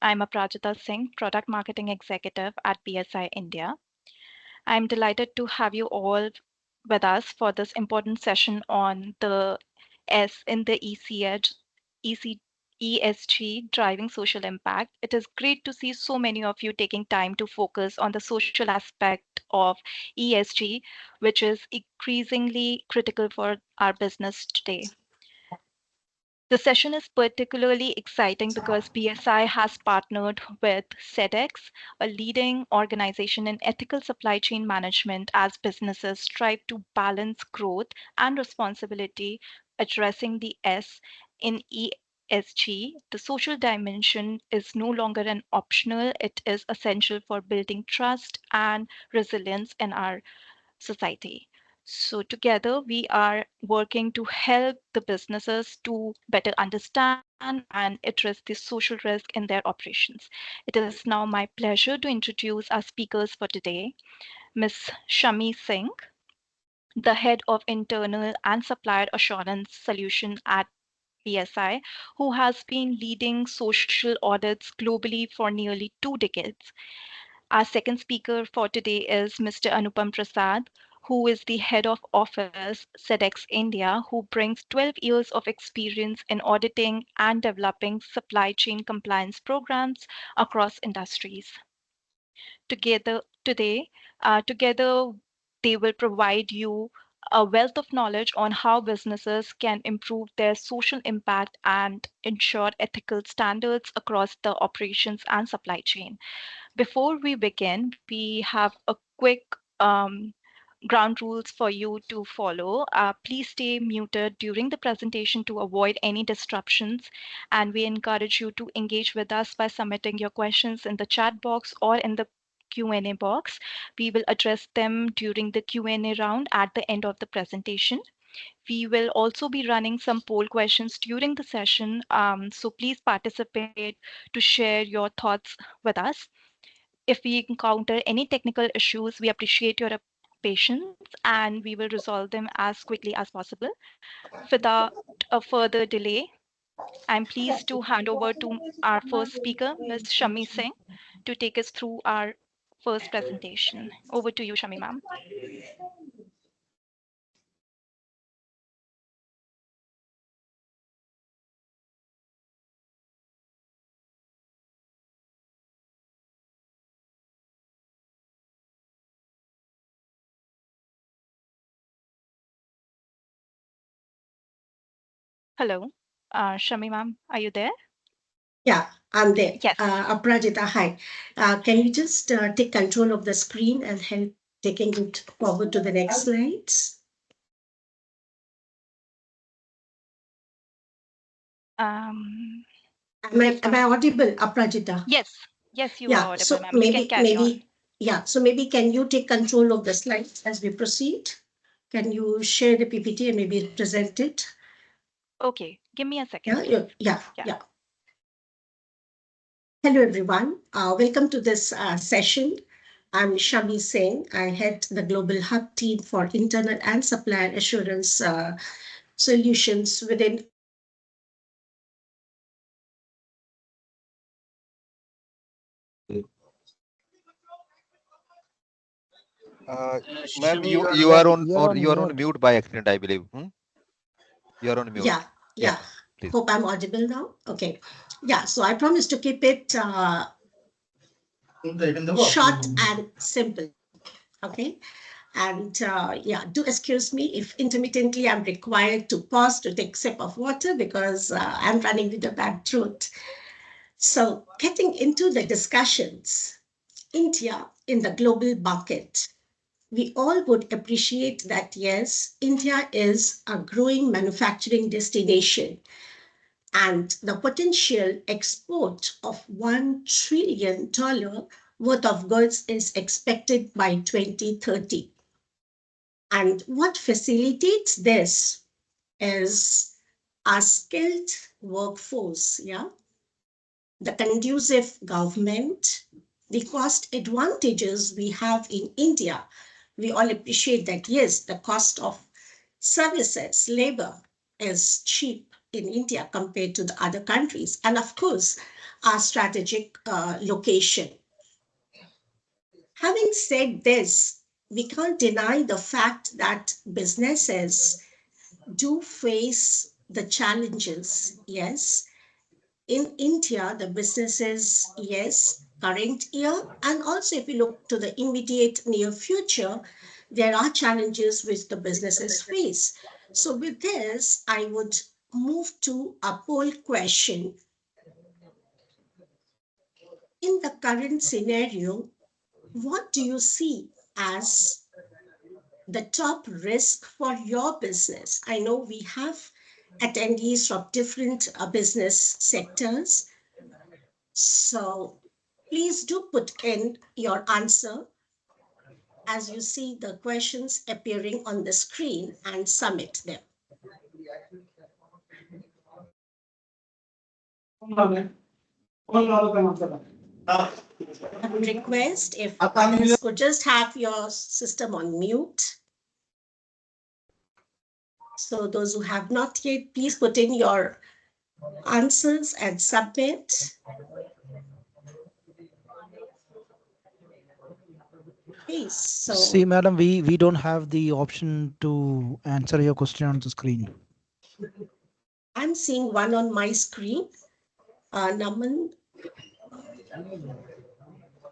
I'm Aprajita Singh, Product Marketing Executive at BSI India. I'm delighted to have you all with us for this important session on the S in the EC, ESG, driving social impact. It is great to see so many of you taking time to focus on the social aspect of ESG, which is increasingly critical for our business today. The session is particularly exciting because BSI has partnered with SEDEX, a leading organization in ethical supply chain management, as businesses strive to balance growth and responsibility, addressing the S in ESG. The social dimension is no longer an optional, it is essential for building trust and resilience in our society. So together we are working to help the businesses to better understand and address the social risk in their operations. It is now my pleasure to introduce our speakers for today, Ms. Shami Singh, the head of internal and supplier assurance solution at BSI, who has been leading social audits globally for nearly 2 decades. Our second speaker for today is Mr. Anupam Prasad, who is the head of office SEDEX India, who brings 12 years of experience in auditing and developing supply chain compliance programs across industries. Together, they will provide you a wealth of knowledge on how businesses can improve their social impact and ensure ethical standards across the operations and supply chain. Before we begin, we have a quick ground rules for you to follow. Please stay muted during the presentation to avoid any disruptions, and we encourage you to engage with us by submitting your questions in the chat box or in the Q&A box. We will address them during the Q&A round at the end of the presentation. We will also be running some poll questions during the session, so please participate to share your thoughts with us. If we encounter any technical issues, we appreciate your patience and we will resolve them as quickly as possible. Without a further delay, I'm pleased to hand over to our first speaker, Ms. Shami Singh, to take us through our first presentation. Over to you, Shami ma'am. Hello, Shami ma'am, are you there? Yeah, I'm there. Yes. Aprajita, hi. Can you just take control of the screen and help taking it forward to the next slides? Um, Am I audible, Aprajita? yes, yes, you are Yeah, audible, so ma'am. You can maybe, carry on. maybe, yeah, so maybe can you take control of the slides as we proceed? Can you share the PPT and maybe present it? Okay, give me a second, Yeah, please. yeah, Yeah. yeah. Hello, everyone. Welcome to this session. I'm Shami Singh. I head the Global Hub team for internal and supplier assurance solutions within. Ma'am, Shami, you're you on are mute. you are on mute by accident, I believe. You are on mute. Yeah, Yeah, yeah. please. Hope I'm audible now. Okay. Yeah, so I promise to keep it short and simple. Okay. And yeah, do excuse me if intermittently I'm required to pause to take a sip of water because I'm running with a bad throat. So, getting into the discussions, India in the global market. We all would appreciate that, yes, India is a growing manufacturing destination and the potential export of $1 trillion worth of goods is expected by 2030. And what facilitates this is a skilled workforce, yeah, the conducive government, the cost advantages we have in India. We all appreciate that, yes, the cost of services, labor is cheap in India compared to the other countries. And of course, our strategic location. Having said this, we can't deny the fact that businesses do face the challenges. Yes, in India, the businesses, yes, current year, and also if you look to the immediate near future, there are challenges which the businesses face. So with this, I would move to a poll question. In the current scenario, what do you see as the top risk for your business? I know we have attendees from different business sectors. So please do put in your answer as you see the questions appearing on the screen and submit them. I would request if others could just have your system on mute. So those who have not yet, please put in your answers and submit. Please. So See, madam, we don't have the option to answer your question on the screen. I'm seeing one on my screen. Naman,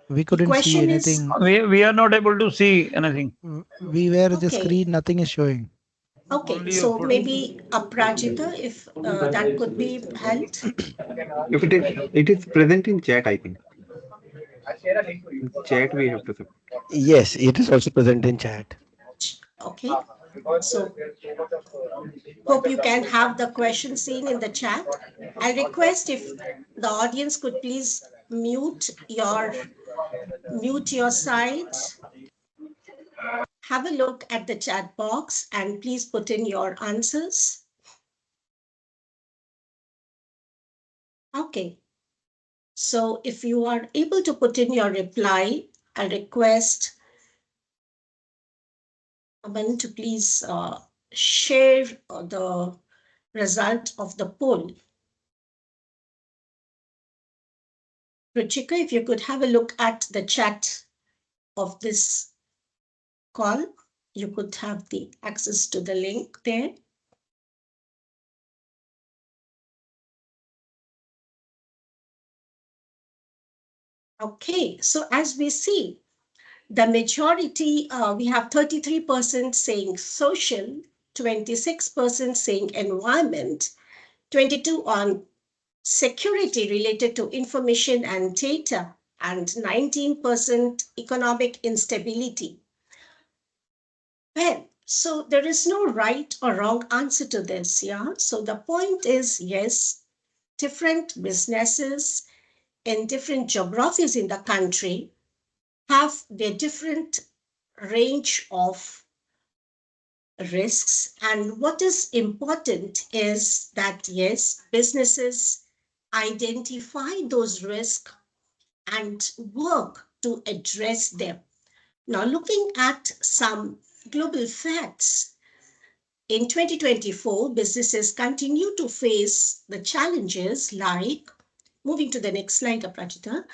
We couldn't see question is- anything. We are not able to see anything. We were the Okay. screen, nothing is showing. Okay, Only so a photo. maybe Aprajita, if that could be helped. If it is present in chat, I think. Chat we have to submit. Yes, it is also present in chat. Okay, so hope you can have the question seen in the chat. I request if the audience could please mute your side. Have a look at the chat box and please put in your answers. Okay. So if you are able to put in your reply, I request Aman to please share the result of the poll. Ruchika, if you could have a look at the chat of this call, you could have the access to the link there. Okay, so as we see, the majority, we have 33% saying social, 26% saying environment, 22 on security related to information and data, and 19% economic instability. Well, so there is no right or wrong answer to this, yeah? So the point is, yes, different businesses in different geographies in the country have their different range of risks. And what is important is that, yes, businesses identify those risks and work to address them. Now, looking at some global facts, in 2024, businesses continue to face the challenges like, moving to the next slide, Aprajita,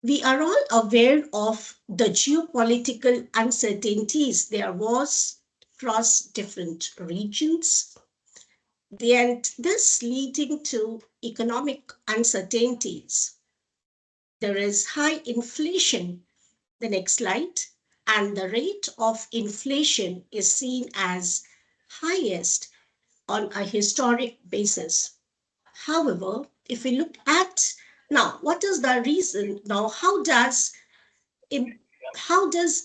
we are all aware of the geopolitical uncertainties there was across different regions, and this leading to economic uncertainties. There is high inflation, the next slide, and the rate of inflation is seen as highest on a historic basis. However, if we look at now, what is the reason? Now, how does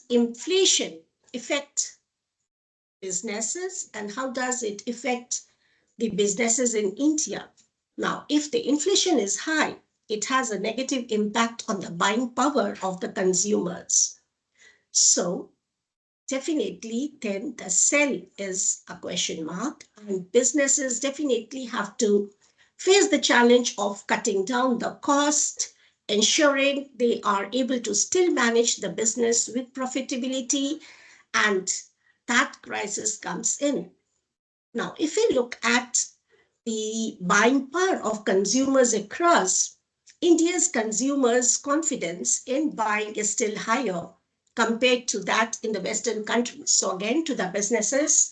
inflation affect businesses and how does it affect the businesses in India? Now, if the inflation is high, it has a negative impact on the buying power of the consumers. So definitely then the sell is a question mark, and businesses definitely have to face the challenge of cutting down the cost, ensuring they are able to still manage the business with profitability, and that crisis comes in. Now, if we look at the buying power of consumers across, India's consumers' confidence in buying is still higher compared to that in the Western countries. So again, to the businesses,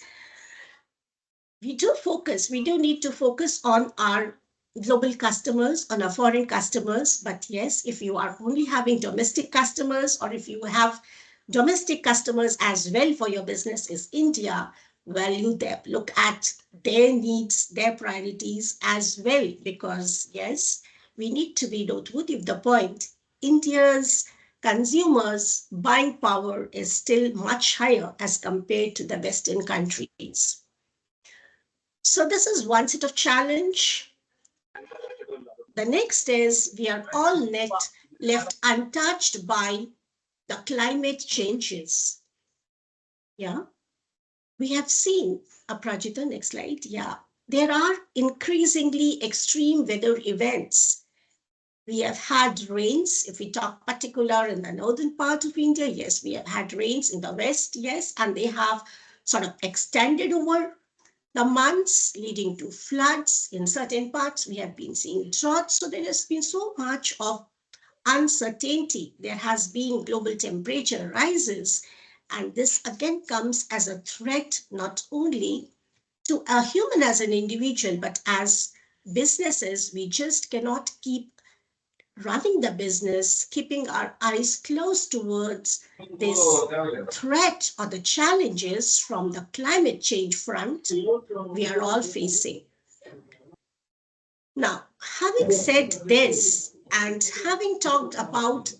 we do need to focus on our global customers, on our foreign customers. But yes, if you are only having domestic customers, or if you have domestic customers as well for your business is India, value them, look at their needs, their priorities as well, because yes, we need to be noteworthy of the point. India's consumers' buying power is still much higher as compared to the Western countries. So this is one set of challenge. The next is we are all left untouched by the climate changes. Yeah, we have seen, Aprajita, next slide. Yeah, there are increasingly extreme weather events. We have had rains, if we talk particular in the northern part of India, yes, we have had rains in the west, yes, and they have sort of extended over the months, leading to floods in certain parts. We have been seeing droughts. So there has been so much of uncertainty. There has been global temperature rises. And this again comes as a threat, not only to a human as an individual, but as businesses. We just cannot keep running the business, keeping our eyes closed towards this threat or the challenges from the climate change front we are all facing. Now, having said this, and having talked about,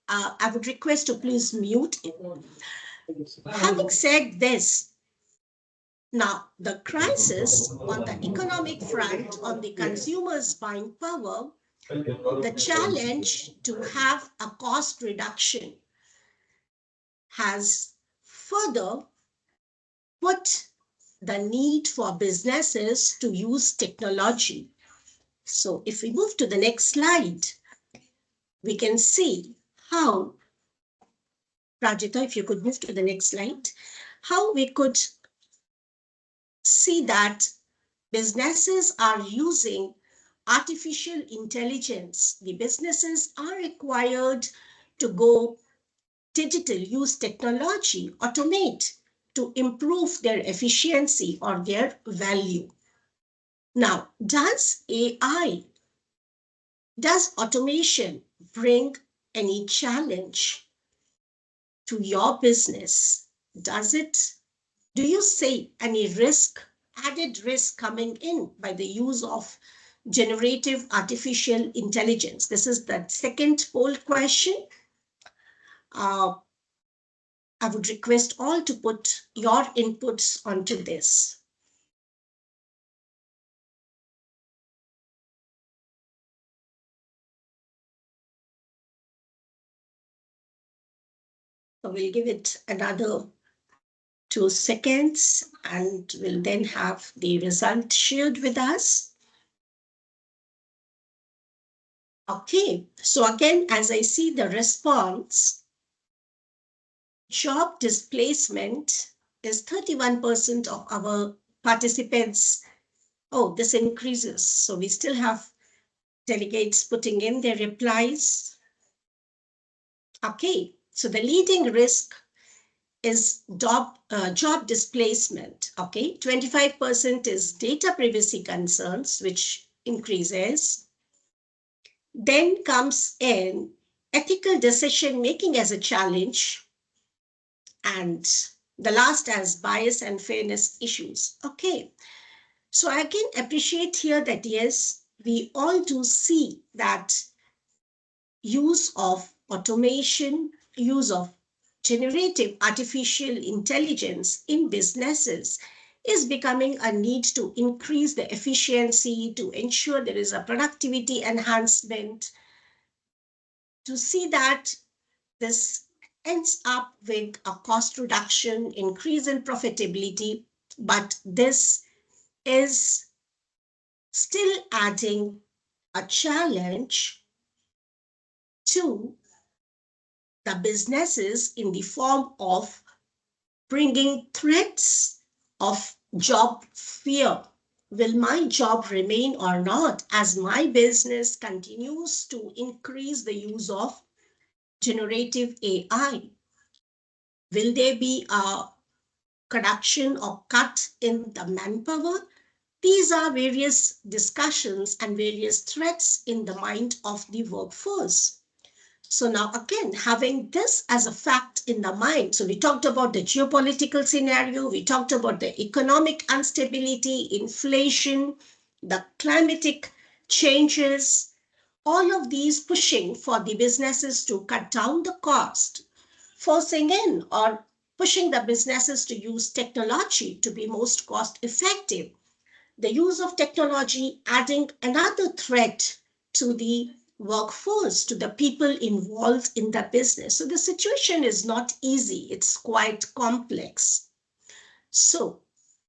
I would request to please mute it. Having said this, now the crisis on the economic front, on the consumer's buying power, the challenge to have a cost reduction has further put the need for businesses to use technology. So if we move to the next slide, we can see how, Rajita, if you could move to the next slide, how we could see that businesses are using artificial intelligence. The businesses are required to go digital, use technology, automate to improve their efficiency or their value. Now, does automation bring any challenge to your business? Do you see any added risk coming in by the use of generative artificial intelligence? This is the second poll question. I would request all to put your inputs onto this. So we'll give it another 2 seconds and we'll then have the result shared with us. Okay, so again, as I see the response, job displacement is 31% of our participants. Oh, this increases. So we still have delegates putting in their replies. Okay, so the leading risk is job displacement. Okay, 25% is data privacy concerns, which increases. Then comes in ethical decision making as a challenge, and the last as bias and fairness issues. Okay, so I can appreciate here that yes, we all do see that use of automation, use of generative artificial intelligence in businesses is becoming a need to increase the efficiency, to ensure there is a productivity enhancement, to see that this ends up with a cost reduction, increase in profitability, but this is still adding a challenge to the businesses in the form of bringing threats of job fear, Will my job remain or not as my business continues to increase the use of generative AI? Will there be a reduction or cut in the manpower? These are various discussions and various threats in the mind of the workforce. So now again, having this as a fact in the mind, so we talked about the geopolitical scenario, we talked about the economic instability, inflation, the climatic changes, all of these pushing for the businesses to cut down the cost, forcing in or pushing the businesses to use technology to be most cost effective. The use of technology adding another threat to the workforce, to the people involved in the business. So the situation is not easy, it's quite complex. So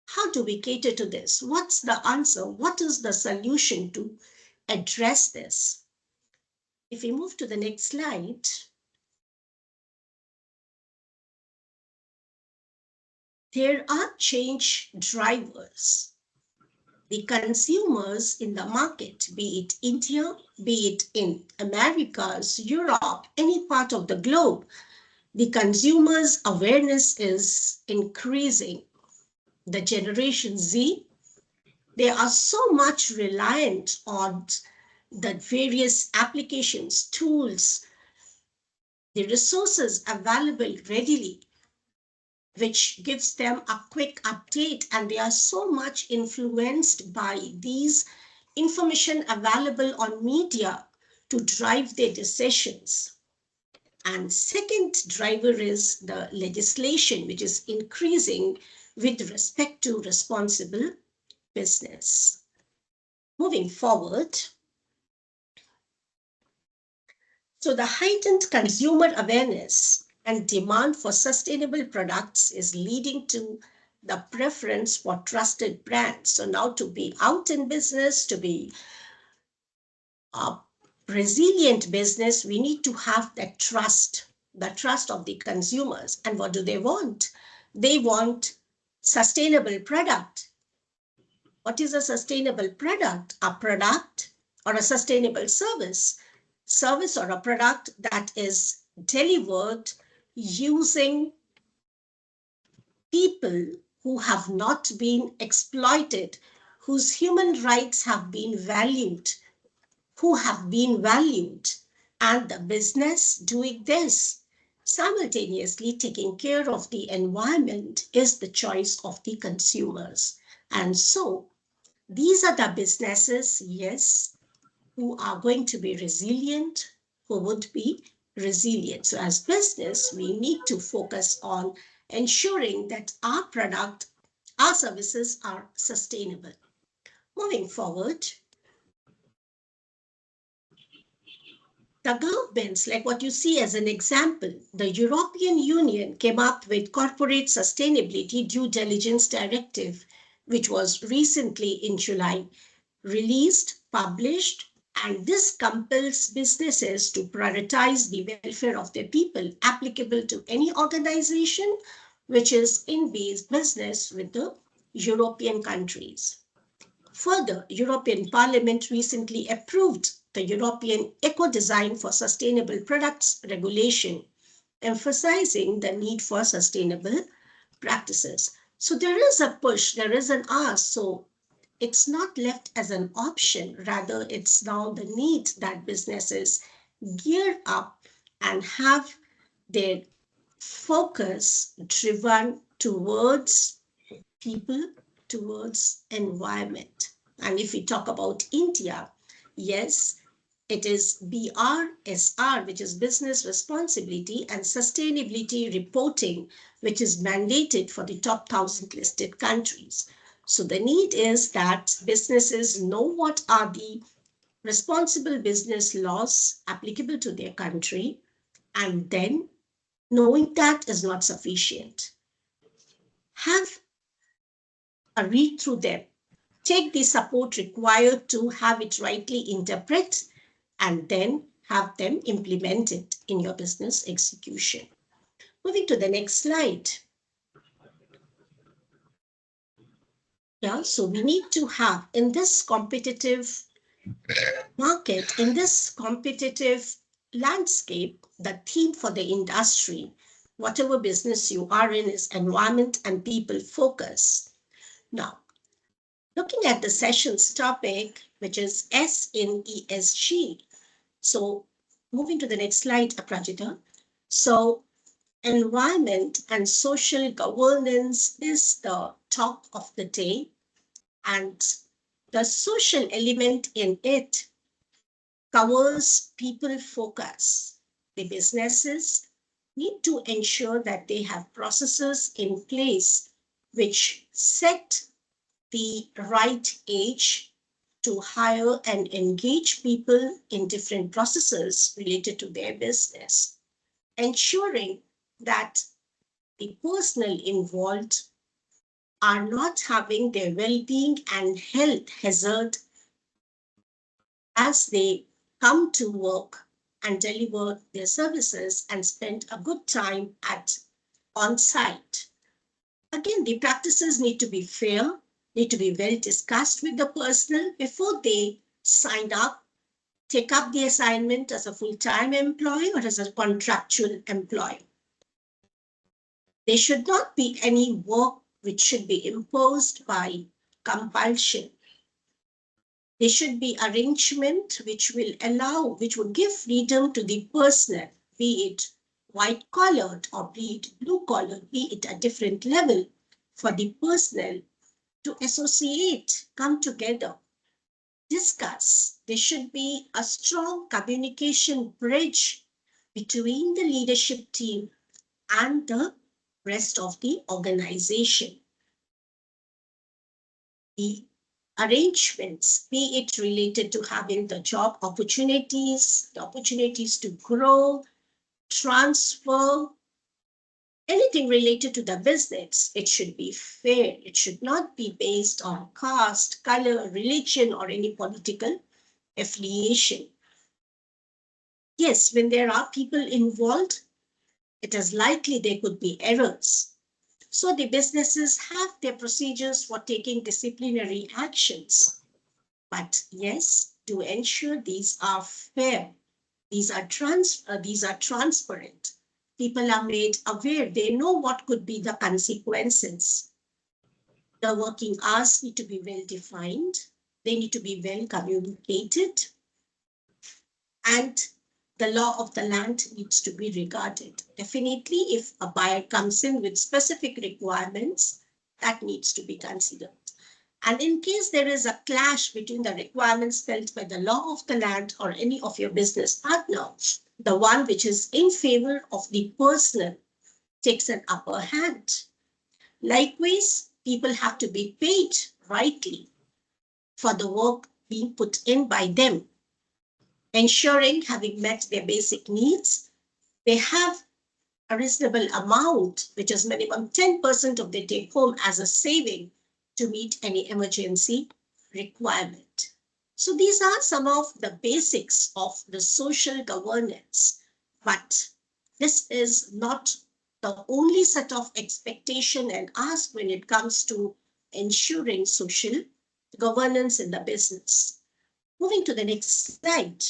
how do we cater to this? What's the answer? What is the solution to address this? If we move to the next slide, there are change drivers. The consumers in the market, be it India, be it in Americas, Europe, any part of the globe, the consumers' awareness is increasing. The Generation Z, they are so much reliant on the various applications, tools, the resources available readily, which gives them a quick update, and they are so much influenced by these information available on media to drive their decisions. And second driver is the legislation, which is increasing with respect to responsible business. Moving forward, so the heightened consumer awareness and demand for sustainable products is leading to the preference for trusted brands. So now to be out in business, to be a resilient business, we need to have that trust, the trust of the consumers. And what do they want? They want sustainable product. What is a sustainable product? A product or a sustainable service or a product that is delivered using people who have not been exploited, whose human rights have been valued, and the business doing this simultaneously taking care of the environment is the choice of the consumers. And so these are the businesses, yes, who are going to be resilient, who would be resilient. So as business, we need to focus on ensuring that our product, our services are sustainable. Moving forward, the governments, like what you see as an example, the European Union came up with Corporate Sustainability Due Diligence Directive, which was recently in July released, published, and this compels businesses to prioritize the welfare of their people, applicable to any organization which is in business with the European countries. Further, European Parliament recently approved the European Eco-Design for Sustainable Products Regulation, emphasizing the need for sustainable practices. So there is a push, there is an ask. So it's not left as an option, rather it's now the need that businesses gear up and have their focus driven towards people, towards environment. And if we talk about India, yes, it is BRSR, which is business responsibility and sustainability reporting, which is mandated for the top 1,000 listed countries. So the need is that businesses know what are the responsible business laws applicable to their country, and then knowing that is not sufficient. Have a read through them. Take the support required to have it rightly interpret, and then have them implemented in your business execution. Moving to the next slide. Yeah, so we need to have in this competitive market, in this competitive landscape, the theme for the industry, whatever business you are in, is environment and people focus. Now, looking at the session's topic, which is S in ESG. So moving to the next slide, Aprajita. So environment and social governance is the talk of the day, and the social element in it covers people focus. The businesses need to ensure that they have processes in place which set the right age to hire and engage people in different processes related to their business, ensuring that the personnel involved are not having their well-being and health hazard as they come to work and deliver their services and spend a good time at on site. Again, the practices need to be fair, need to be well discussed with the personnel before they sign up, take up the assignment as a full-time employee or as a contractual employee. There should not be any work which should be imposed by compulsion. There should be arrangement which will allow, which would give freedom to the personnel, be it white collared or be it blue collared, be it a different level, for the personnel to associate, come together, discuss. There should be a strong communication bridge between the leadership team and the rest of the organization. The arrangements, be it related to having the job opportunities, the opportunities to grow, transfer, anything related to the business, it should be fair. It should not be based on caste, color, religion, or any political affiliation. Yes, when there are people involved, it is likely there could be errors. So the businesses have their procedures for taking disciplinary actions. But yes, to ensure these are fair, these are transparent. People are made aware, they know what could be the consequences. The working hours need to be well defined, they need to be well communicated, and the law of the land needs to be regarded. Definitely, if a buyer comes in with specific requirements, that needs to be considered. And in case there is a clash between the requirements felt by the law of the land or any of your business partner, the one which is in favor of the personal takes an upper hand. Likewise, people have to be paid rightly for the work being put in by them, ensuring having met their basic needs, they have a reasonable amount, which is minimum 10% of their take home as a saving to meet any emergency requirement. So these are some of the basics of the social governance, but this is not the only set of expectation and ask when it comes to ensuring social governance in the business. Moving to the next slide.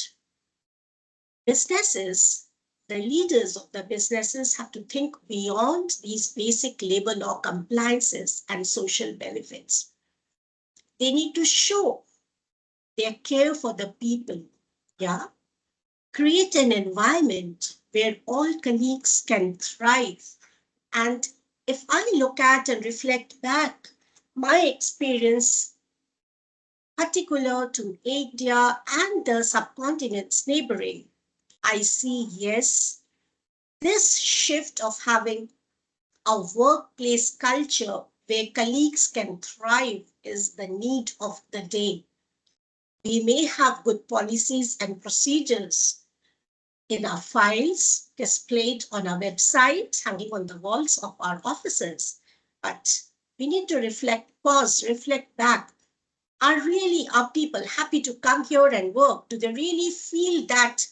Businesses, the leaders of the businesses have to think beyond these basic labor law compliances and social benefits. They need to show their care for the people, yeah? Create an environment where all colleagues can thrive. And if I look at and reflect back, my experience particular to India and the subcontinent's neighboring, I see, yes, this shift of having a workplace culture where colleagues can thrive is the need of the day. We may have good policies and procedures in our files, displayed on our website, hanging on the walls of our offices, but we need to reflect, pause, reflect back. Are really our people happy to come here and work? Do they really feel that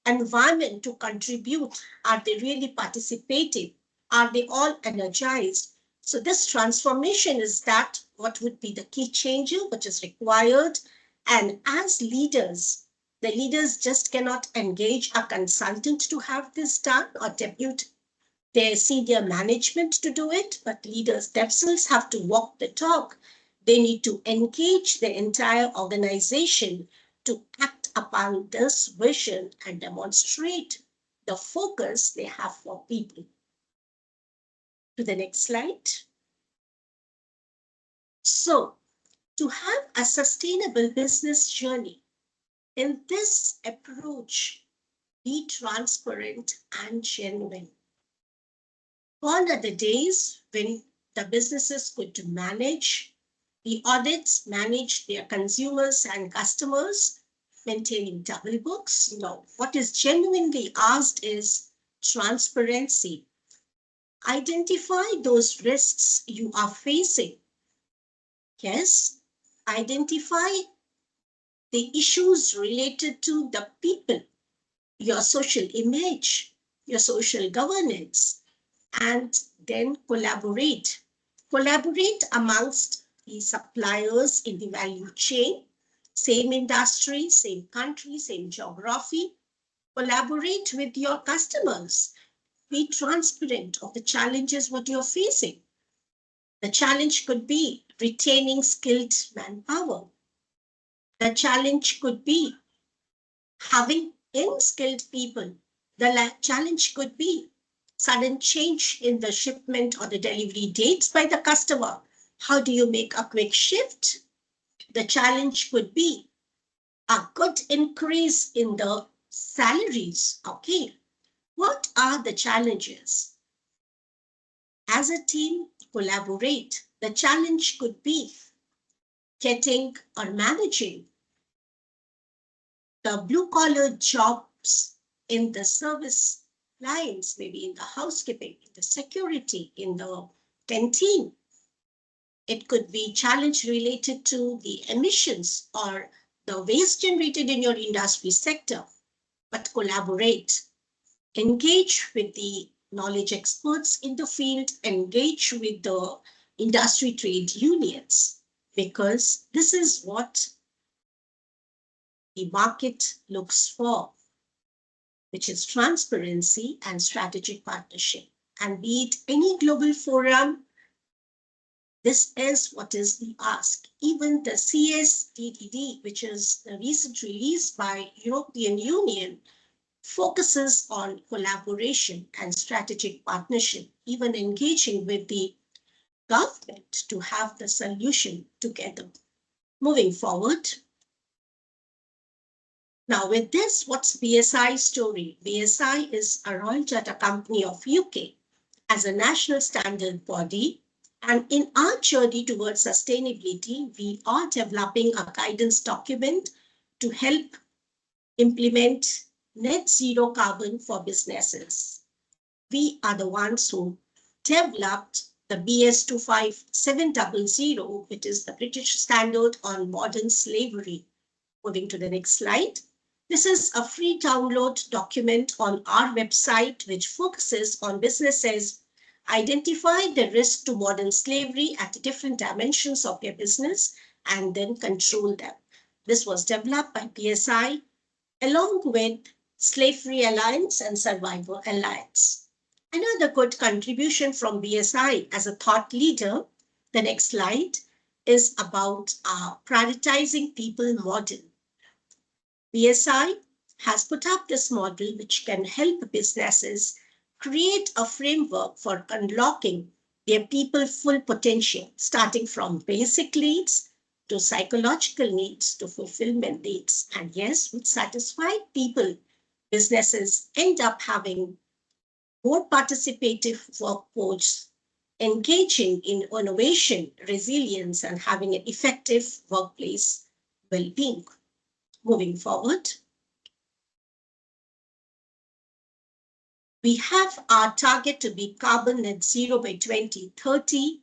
environment to contribute? Are they really participating? Are they all energized? So this transformation is that what would be the key changes which is required. And as leaders, the leaders just cannot engage a consultant to have this done or depute their senior management to do it, but leaders themselves have to walk the talk. They need to engage the entire organization to act upon this vision and demonstrate the focus they have for people. To the next slide. So, to have a sustainable business journey, in this approach, be transparent and genuine. Gone are the days when the businesses could manage the audits, manage their consumers and customers, maintaining double books. No, what is genuinely asked is transparency. Identify those risks you are facing. Yes, identify the issues related to the people, your social image, your social governance, and then collaborate. Collaborate amongst the suppliers in the value chain, same industry, same country, same geography. Collaborate with your customers. Be transparent of the challenges what you're facing. The challenge could be retaining skilled manpower. The challenge could be having unskilled people. The challenge could be sudden change in the shipment or the delivery dates by the customer. How do you make a quick shift? The challenge could be a good increase in the salaries. Okay, what are the challenges? As a team, collaborate. The challenge could be getting or managing the blue collar jobs in the service lines, maybe in the housekeeping, in the security, in the canteen. It could be challenge related to the emissions or the waste generated in your industry sector, but collaborate, engage with the knowledge experts in the field, engage with the industry trade unions, because this is what the market looks for, which is transparency and strategic partnership. And be it any global forum, this is what is the ask. Even the CSDDD, which is the recent release by European Union, focuses on collaboration and strategic partnership, even engaging with the government to have the solution together. Moving forward. Now with this, what's BSI story? BSI is a Royal Charter Company of UK as a national standard body. And in our journey towards sustainability, we are developing a guidance document to help implement net zero carbon for businesses. We are the ones who developed the BS 25700, which is the British standard on modern slavery. Moving to the next slide. This is a free download document on our website, which focuses on businesses identify the risk to modern slavery at different dimensions of their business and then control them. This was developed by BSI along with Slave Free Alliance and Survivor Alliance. Another good contribution from BSI as a thought leader, the next slide, is about prioritizing people model. BSI has put up this model which can help businesses create a framework for unlocking their people full potential, starting from basic needs to psychological needs to fulfillment needs. And yes, with satisfied people, businesses end up having more participative workforce, engaging in innovation, resilience, and having an effective workplace well-being. Moving forward. We have our target to be carbon net zero by 2030.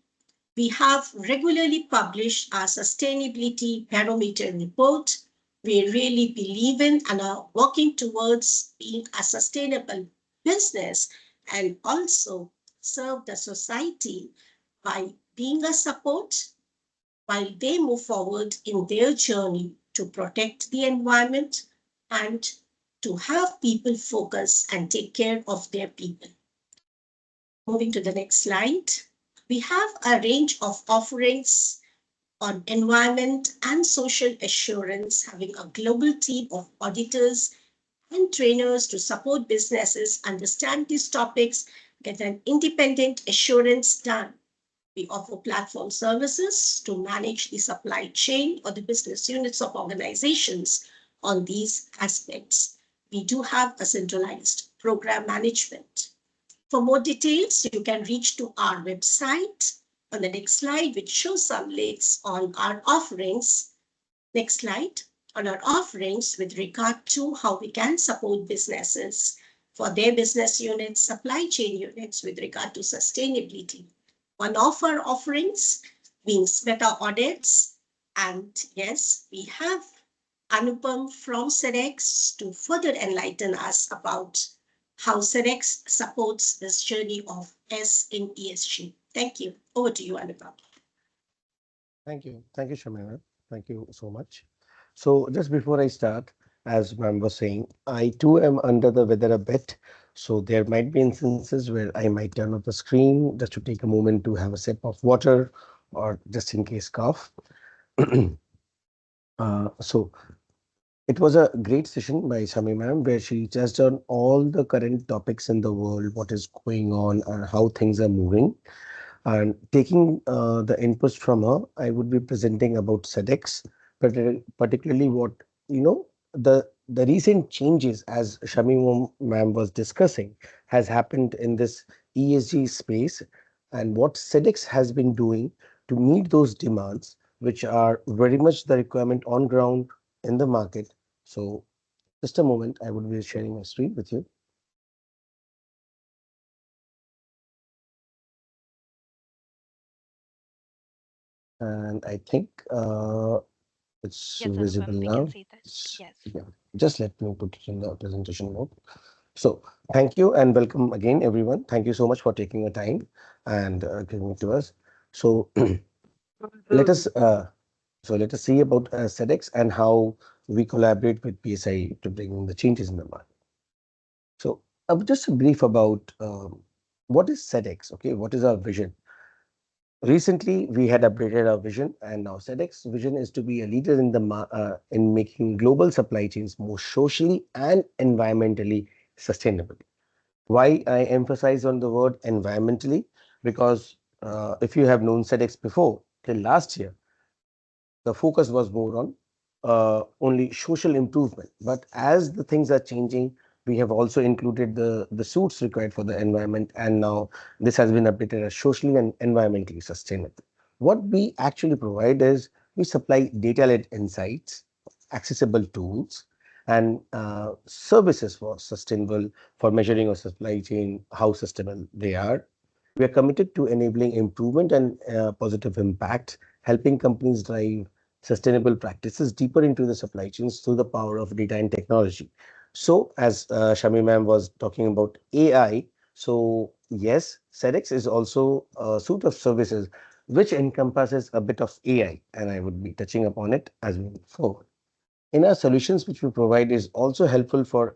We have regularly published our sustainability barometer report. We really believe in and are working towards being a sustainable business and also serve the society by being a support while they move forward in their journey to protect the environment and to have people focus and take care of their people. Moving to the next slide, we have a range of offerings on environment and social assurance, having a global team of auditors and trainers to support businesses understand these topics, get an independent assurance done. We offer platform services to manage the supply chain or the business units of organizations on these aspects. We do have a centralized program management. For more details, you can reach to our website on the next slide, which shows some links on our offerings. Next slide, on our offerings with regard to how we can support businesses for their business units, supply chain units with regard to sustainability. One of our offerings means better audits. And yes, we have Anupam from SEDEX to further enlighten us about how SEDEX supports this journey of S in ESG. Thank you. Over to you, Anupam. Thank you. Thank you, Shamina. Thank you so much. So just before I start, as ma'am was saying, I too am under the weather a bit. So there might be instances where I might turn off the screen just to take a moment to have a sip of water or just in case cough. So it was a great session by Shami ma'am where she touched on all the current topics in the world, what is going on and how things are moving. And taking the inputs from her, I would be presenting about SEDEX, particularly what, you know, the recent changes, as Shami ma'am was discussing, has happened in this ESG space and what SEDEX has been doing to meet those demands, which are very much the requirement on ground in the market. So just a moment, I would be sharing my screen with you. And I think it's Yes, visible Anupam, we can now. see that. Yes. Yeah, just let me put it in the presentation mode. So thank you and welcome again, everyone. Thank you so much for taking the time and giving it to us. So let us let us see about SEDEX and how we collaborate with BSI to bring the changes in the market. So just a brief about what is SEDEX. Okay, what is our vision? Recently, we had updated our vision, and now SEDEX vision is to be a leader in in making global supply chains more socially and environmentally sustainable. Why I emphasize on the word environmentally? Because if you have known SEDEX before, till last year, the focus was more on only social improvement. But as the things are changing, we have also included the suits required for the environment, and now this has been updated as socially and environmentally sustainable. What we actually provide is we supply data-led insights, accessible tools, and services for sustainable for measuring our supply chain, how sustainable they are. We are committed to enabling improvement and positive impact, helping companies drive sustainable practices deeper into the supply chains through the power of data and technology. So, as Shami ma'am was talking about AI, so yes, SEDEX is also a suite of services which encompasses a bit of AI, and I would be touching upon it as we move forward. In our solutions, which we provide, is also helpful for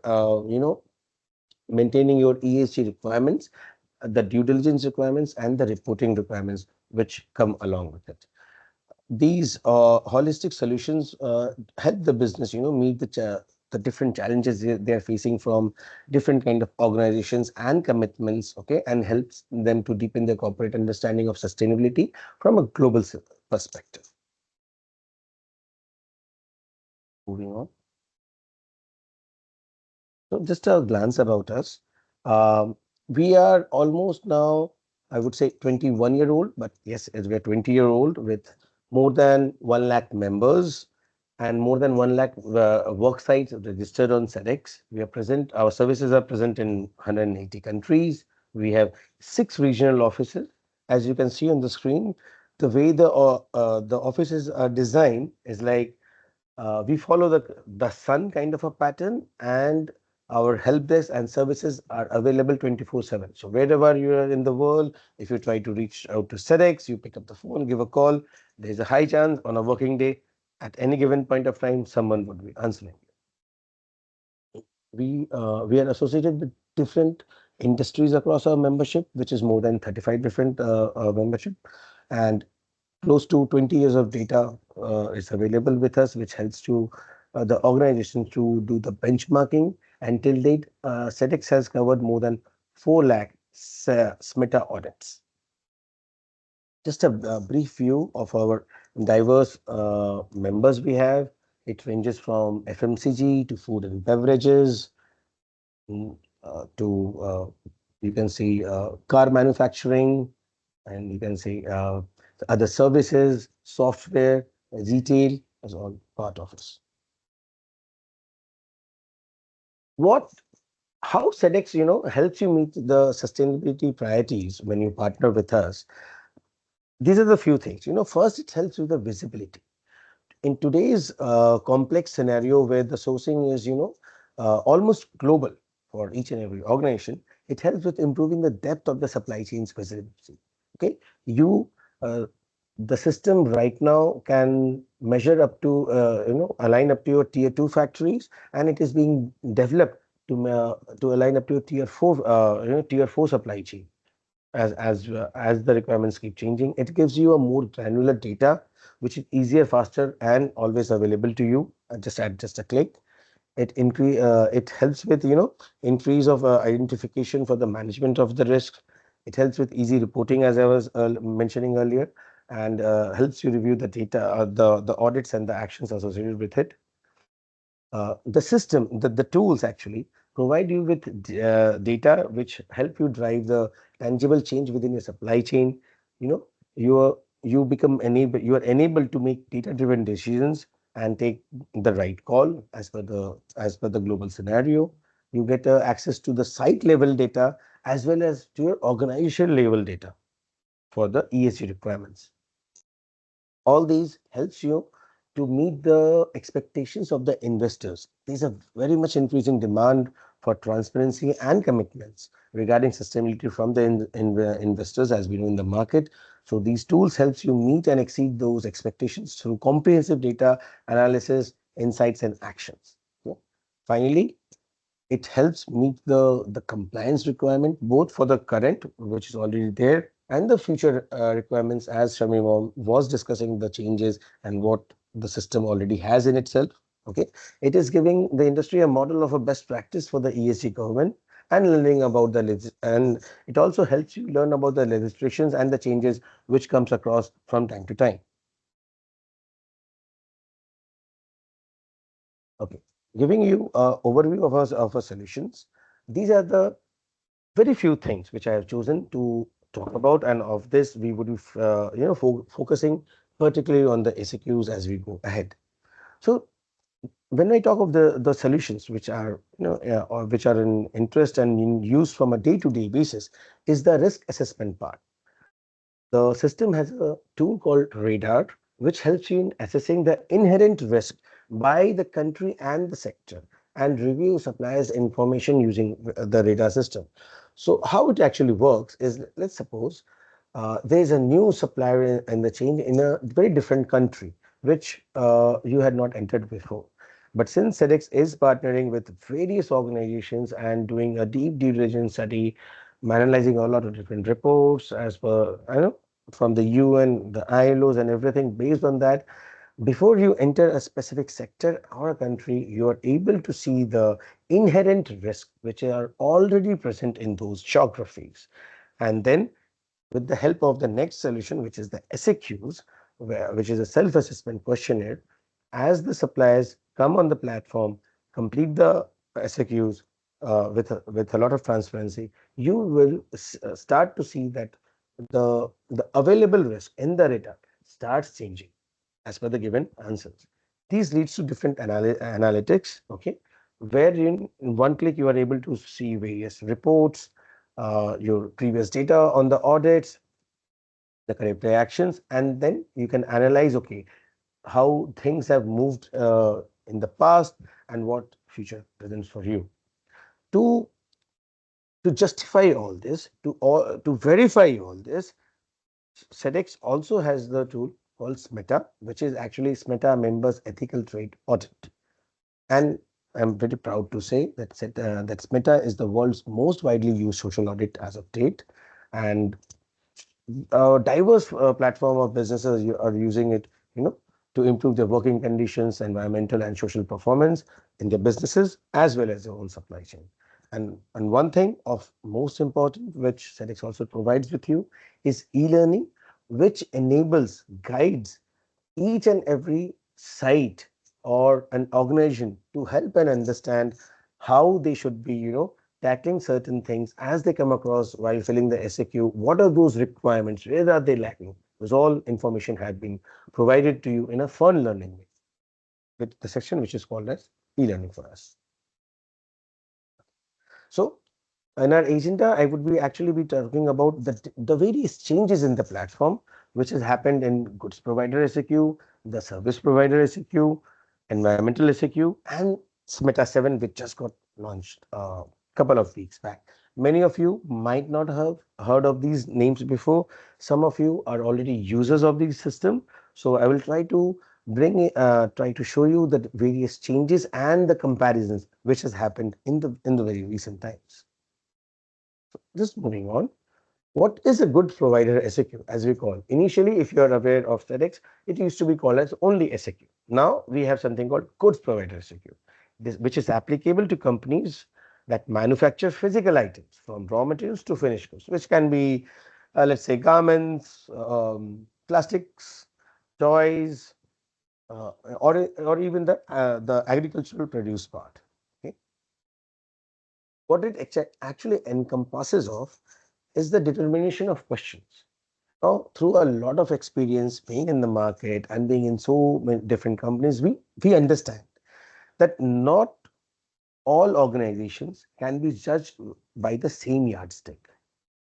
maintaining your ESG requirements, the due diligence requirements, and the reporting requirements which come along with it. These holistic solutions help the business, meet the different challenges they are facing from different kind of organizations and commitments, okay, and helps them to deepen their corporate understanding of sustainability from a global perspective. Moving on. So just a glance about us. Um, we are almost now, I would say 21-year-old, but yes, we're 20-year-old with more than 1 lakh members and more than 1 lakh work sites registered on SEDEX. We are present, our services are present in 180 countries. We have 6 regional offices. As you can see on the screen, the way the offices are designed is like we follow the sun kind of a pattern, and our help desk and services are available 24/7. So wherever you are in the world, if you try to reach out to SEDEX, you pick up the phone, give a call. There's a high chance on a working day, at any given point of time, someone would be answering. We are associated with different industries across our membership, which is more than 35 different membership, and close to 20 years of data is available with us, which helps to the organization to do the benchmarking. Until date, SEDEX has covered more than 4 lakh SMETA audits. Just a brief view of our diverse members we have. It ranges from FMCG to food and beverages, to you can see car manufacturing, and you can see other services, software, retail is all part of this. What, how SEDEX, helps you meet the sustainability priorities when you partner with us? These are the few things. First, it helps with the visibility. In today's complex scenario where the sourcing is, almost global for each and every organization, it helps with improving the depth of the supply chains visibility. Okay, you the system right now can measure up to align up to your tier 2 factories, and it is being developed to align up to a tier 4 tier 4 supply chain. As the requirements keep changing, it gives you a more granular data, which is easier, faster, and always available to you just at just a click. It helps with increase of identification for the management of the risk. It helps with easy reporting, as I was mentioning earlier, and helps you review the data, the audits and the actions associated with it. The system, the tools actually provide you with data which help you drive the tangible change within your supply chain. You are you are enabled to make data driven decisions and take the right call as per the global scenario. You get access to the site level data as well as to your organization level data for the ESG requirements. All these helps you to meet the expectations of the investors. There's a very much increasing demand for transparency and commitments regarding sustainability from the investors, as we know in the market. So these tools helps you meet and exceed those expectations through comprehensive data analysis, insights, and actions. Okay. Finally, it helps meet the compliance requirement both for the current, which is already there, and the future requirements, as Shamim was discussing the changes and what the system already has in itself. Okay, it is giving the industry a model of a best practice for the ESG government, and learning about and it also helps you learn about the legislations and the changes which comes across from time to time. Okay, giving you a overview of our solutions. These are the very few things which I have chosen to talk about, and of this we would be focusing particularly on the SAQs as we go ahead. So when I talk of the solutions which are or which are in interest and in use from a day-to-day basis, is the risk assessment part. The system has a tool called Radar, which helps you in assessing the inherent risk by the country and the sector, and review suppliers' information using the Radar system. So how it actually works is, let's suppose there is a new supplier in the chain in a very different country, which you had not entered before. But since SEDEX is partnering with various organizations and doing a deep due diligence study, analyzing a lot of different reports as per from the UN, the ILOs, and everything, based on that, before you enter a specific sector or a country, you are able to see the inherent risk which are already present in those geographies. And then with the help of the next solution, which is the SAQs, which is a self-assessment questionnaire, as the suppliers come on the platform, complete the SAQs with a lot of transparency, you will start to see that the available risk in the data starts changing as per the given answers. These leads to different analytics, okay, where in one click you are able to see various reports, your previous data on the audits, the correct reactions, and then you can analyze, okay, how things have moved in the past and what future presents for you. To justify all this, to verify all this, SEDEX also has the tool called SMETA, which is actually SMETA Members Ethical Trade Audit. And I'm very proud to say that that SMETA is the world's most widely used social audit as of date, and a diverse platform of businesses are using it, to improve their working conditions, environmental and social performance in their businesses as well as their own supply chain. And one thing of most important, which SEDEX also provides with you, is e-learning, which enables, guides each and every site or an organization to help and understand how they should be, tackling certain things as they come across while filling the SAQ. What are those requirements? Where are they lacking? Because all information had been provided to you in a fun learning way with the section which is called as e-learning for us. So in our agenda, I would be actually be talking about the various changes in the platform which has happened in goods provider SAQ, the service provider SAQ, environmental SAQ, and SMETA 7, which just got launched a couple of weeks back. Many of you might not have heard of these names before. Some of you are already users of the system. So I will try to try to show you the various changes and the comparisons which has happened in the very recent times. Just moving on. What is a goods provider SAQ, as we call? Initially, if you are aware of SEDEX, it used to be called as only SAQ. Now we have something called goods provider SAQ, which is applicable to companies that manufacture physical items from raw materials to finished goods, which can be, let's say, garments, plastics, toys, or even the agricultural produce part. Okay. What it actually encompasses of is the determination of questions. Now, through a lot of experience being in the market and being in so many different companies, we understand that not all organizations can be judged by the same yardstick.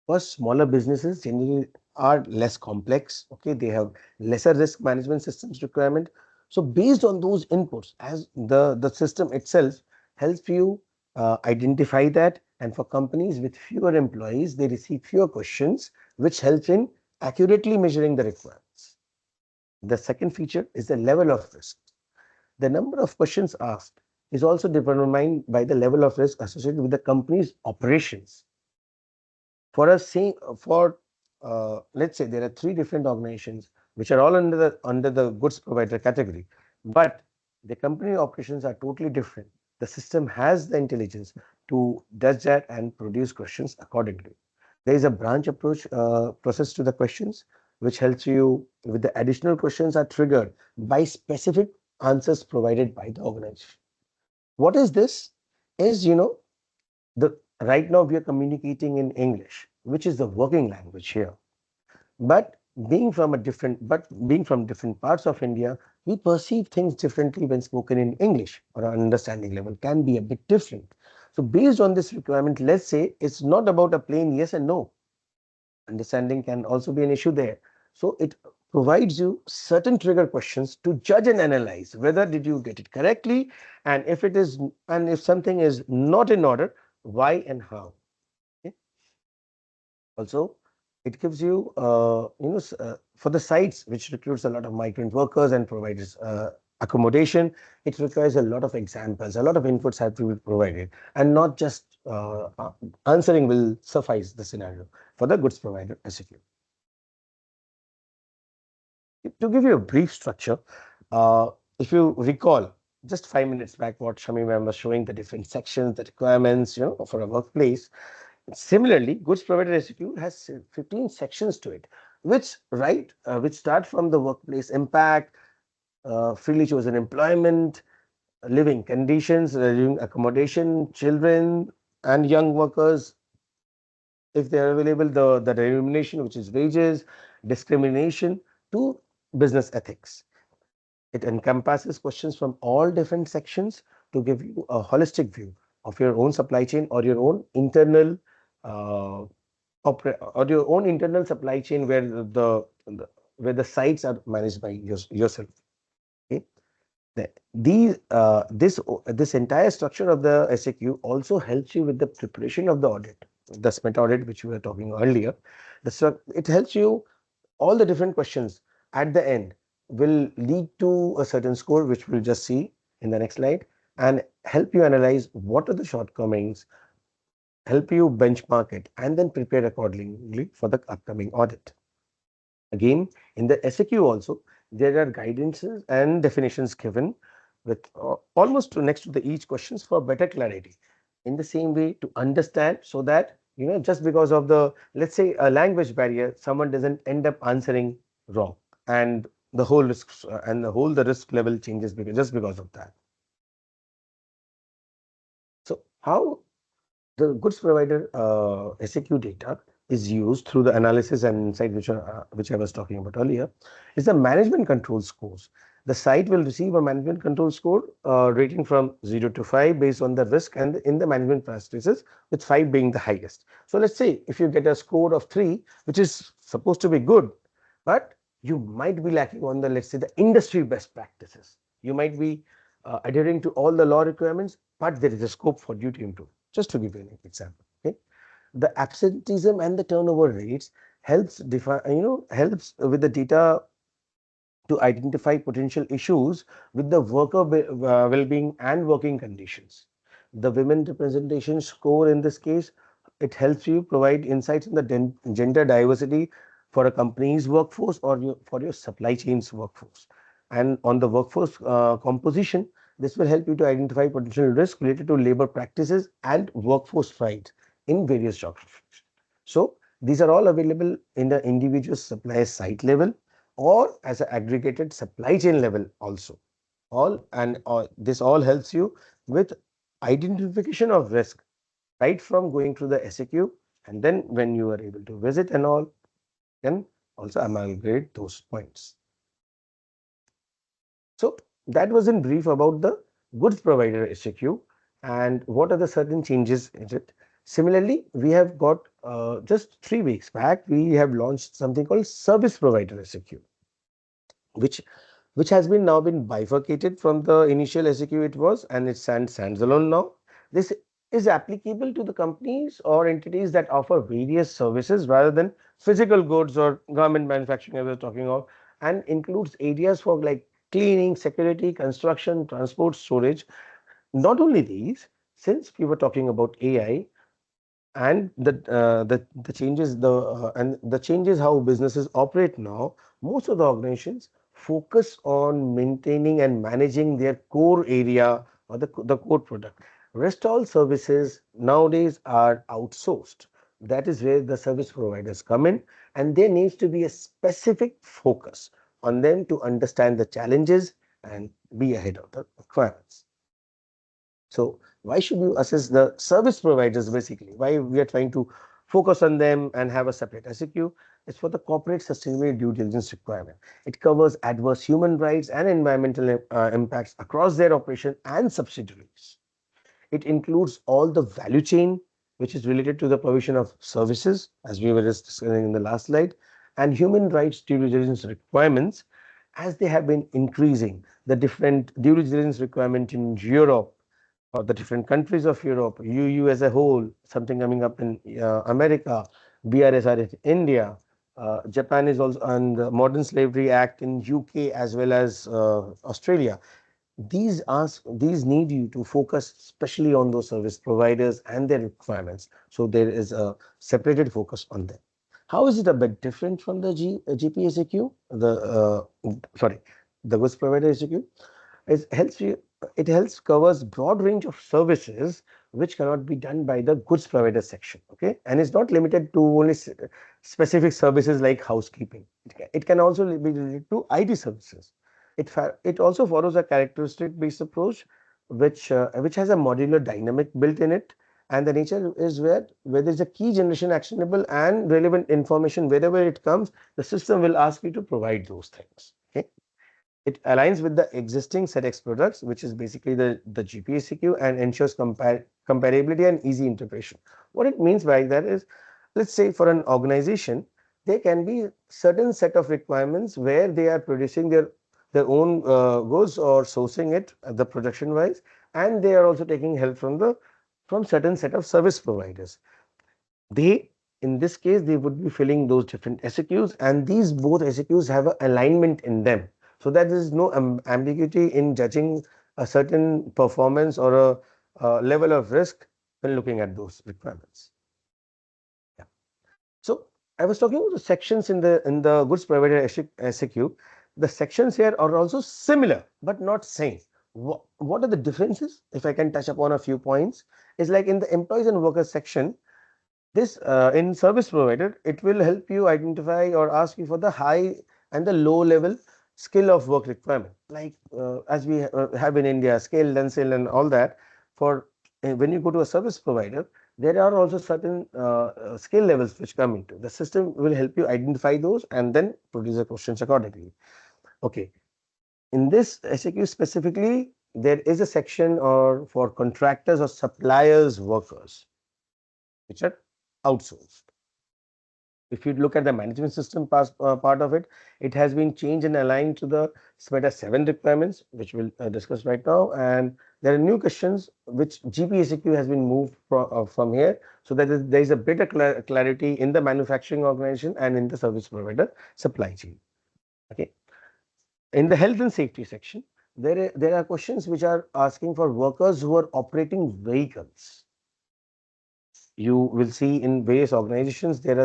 First, smaller businesses generally are less complex. Okay, they have lesser risk management systems requirement. So based on those inputs, as the system itself helps you identify that, and for companies with fewer employees, they receive fewer questions, which helps in accurately measuring the requirements. The second feature is the level of risk. The number of questions asked is also determined by the level of risk associated with the company's operations. For us, say for let's say there are three different organizations which are all under the goods provider category, but the company operations are totally different. The system has the intelligence to judge that and produce questions accordingly. There is a branch approach process to the questions, which helps you with the additional questions are triggered by specific answers provided by the organization. What is this? Is, the right now we are communicating in English, which is the working language here. But being from different parts of India, we perceive things differently when spoken in English, or our understanding level can be a bit different. So based on this requirement, let's say it's not about a plain yes and no. Understanding can also be an issue there. So it provides you certain trigger questions to judge and analyze whether did you get it correctly, and if something is not in order, why and how. Okay. Also, it gives you, for the sites which recruits a lot of migrant workers and provides accommodation, it requires a lot of examples, a lot of inputs have to be provided, and not just answering will suffice the scenario for the goods provider SAQ. To give you a brief structure, if you recall just 5 minutes back what Shami ma'am was showing, the different sections, the requirements, for a workplace. Similarly, goods provider SAQ has 15 sections to it, which start from the workplace impact, freely chosen employment, living conditions, living accommodation, children and young workers, if they are available, the remuneration, which is wages, discrimination, to business ethics. It encompasses questions from all different sections to give you a holistic view of your own supply chain or your own internal supply chain where the sites are managed by yourself. Okay. This entire structure of the SAQ also helps you with the preparation of the audit, the SMET audit, which we were talking earlier. It helps you all the different questions at the end will lead to a certain score, which we'll just see in the next slide, and help you analyze what are the shortcomings, help you benchmark it, and then prepare accordingly for the upcoming audit. Again, in the SAQ also, there are guidances and definitions given with almost next to the each questions for better clarity. In the same way to understand, so that just because of the, let's say, a language barrier, someone doesn't end up answering wrong, and the whole risk the risk level changes because of that. So how the goods provider SAQ data is used through the analysis and insight which I was talking about earlier is the management control scores. The site will receive a management control score rating from 0 to 5 based on the risk and in the management practices, with 5 being the highest. So let's say if you get a score of 3, which is supposed to be good, but you might be lacking on the, let's say, the industry best practices. You might be adhering to all the law requirements, but there is a scope for you to improve. Just to give you an example, okay, the absenteeism and the turnover rates helps with the data to identify potential issues with the worker well-being and working conditions. The women representation score in this case, it helps you provide insights in the gender diversity for a company's workforce or for your supply chain's workforce. And on the workforce composition, this will help you to identify potential risks related to labor practices and workforce rights in various geographies. So these are all available in the individual supplier site level or as an aggregated supply chain level also. This all helps you with identification of risk right from going through the SAQ, and then when you are able to visit and all, can also amalgamate those points. So that was in brief about the goods provider SAQ and what are the certain changes in it. Similarly, we have got just 3 weeks back, we have launched something called service provider SAQ, which has been now been bifurcated from the initial SAQ it was, and it stands alone now. This is applicable to the companies or entities that offer various services rather than physical goods or garment manufacturing as we were talking of, and includes areas for like cleaning, security, construction, transport, storage. Not only these, since we were talking about AI, and the changes the changes how businesses operate now, most of the organizations focus on maintaining and managing their core area or the core product. Rest all services nowadays are outsourced. That is where the service providers come in, and there needs to be a specific focus on them to understand the challenges and be ahead of the requirements. So why should you assess the service providers? Basically, why we are trying to focus on them and have a separate SAQ? It's for the corporate sustainability due diligence requirement. It covers adverse human rights and environmental impacts across their operation and subsidiaries. It includes all the value chain which is related to the provision of services, as we were just discussing in the last slide, and human rights due diligence requirements, as they have been increasing. The different due diligence requirement in Europe, or the different countries of Europe, EU as a whole, something coming up in America, BRSR in India, Japan is also on the Modern Slavery Act in UK as well as Australia. These need you to focus especially on those service providers and their requirements. So there is a separated focus on them. How is it a bit different from the GPSAQ? The goods provider SAQ? It helps covers broad range of services which cannot be done by the goods provider section, okay, and it's not limited to only specific services like housekeeping. It can also be related to IT services. It also follows a characteristic based approach which has a modular dynamic built in it, and the nature is where there's a key generation actionable and relevant information. Wherever it comes, the system will ask you to provide those things, okay. It aligns with the existing SEDEX products, which is basically the GPSQ, and ensures comparability and easy integration. What it means by that is, let's say for an organization, there can be certain set of requirements where they are producing their their own goods or sourcing it the production wise, and they are also taking help from certain set of service providers. They, in this case, they would be filling those different SAQs, and these both SAQs have an alignment in them, so that there is no ambiguity in judging a certain performance or a level of risk when looking at those requirements. Yeah. So I was talking about the sections in the goods provider SAQ. The sections here are also similar but not same. What are the differences? If I can touch upon a few points, is like in the employees and workers section, this in service provider, it will help you identify or ask you for the high and the low level skill of work requirement, like as we have in India, skilled, unskilled, and all that. For when you go to a service provider, there are also certain skill levels which come into the system. Will help you identify those and then produce the questions accordingly. Okay, in this SAQ specifically, there is a section or for contractors or suppliers workers which are outsourced. If you look at the management system part of it, it has been changed and aligned to the SMETA 7 requirements, which we'll discuss right now. And there are new questions which GPSAQ has been moved from here, so that there is a better clarity in the manufacturing organization and in the service provider supply chain. Okay. In the health and safety section, there are questions which are asking for workers who are operating vehicles. You will see in various organizations there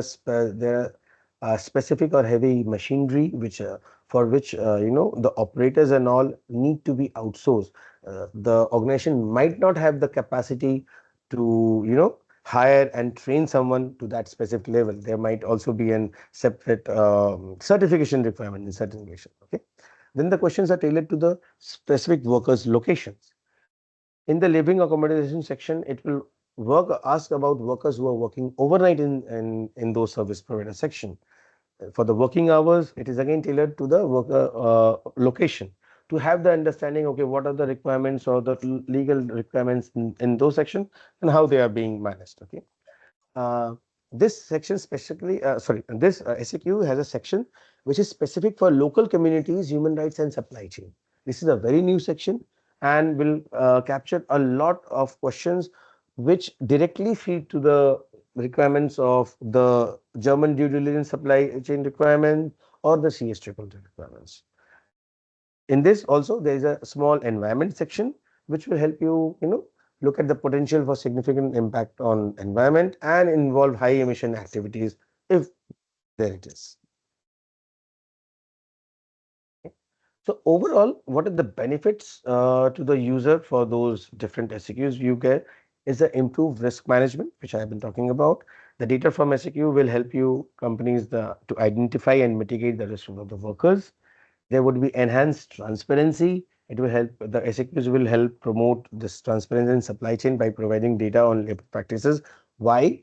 are specific or heavy machinery which for which the operators and all need to be outsourced. The organization might not have the capacity to hire and train someone to that specific level. There might also be a separate certification requirement in certain locations. Okay, then the questions are tailored to the specific workers locations. In the living accommodation section, it will ask about workers who are working overnight in those service provider section. For the working hours, it is again tailored to the worker location to have the understanding, okay, what are the requirements or the legal requirements in those sections and how they are being managed. Okay. This section specifically, this SAQ has a section which is specific for local communities, human rights and supply chain. This is a very new section and will capture a lot of questions which directly feed to the requirements of the German due diligence supply chain requirement or the CS triple requirements. In this also there is a small environment section which will help you, look at the potential for significant impact on environment and involve high emission activities if there it is. Okay. So overall, what are the benefits to the user for those different SAQs you get is the improved risk management, which I have been talking about. The data from SAQ will help you companies to identify and mitigate the risk of the workers. There would be enhanced transparency. It will help, the SAQs will help promote this transparency in supply chain by providing data on labor practices. Why?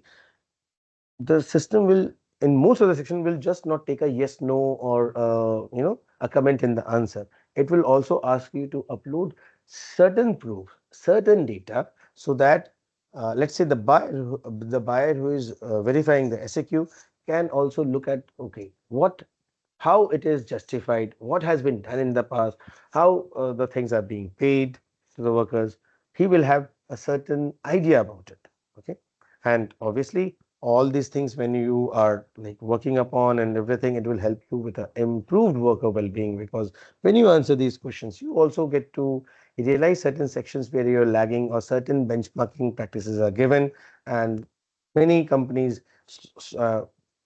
The system will, in most of the section, will just not take a yes, no, or a comment in the answer. It will also ask you to upload certain proof, certain data, so that let's say the buyer who is verifying the SAQ can also look at, okay, how it is justified, what has been done in the past, how the things are being paid to the workers. He will have a certain idea about it. Okay, and obviously all these things, when you are like working upon and everything, it will help you with an improved worker well-being, because when you answer these questions, you also get to realize certain sections where you're lagging or certain benchmarking practices are given, and many companies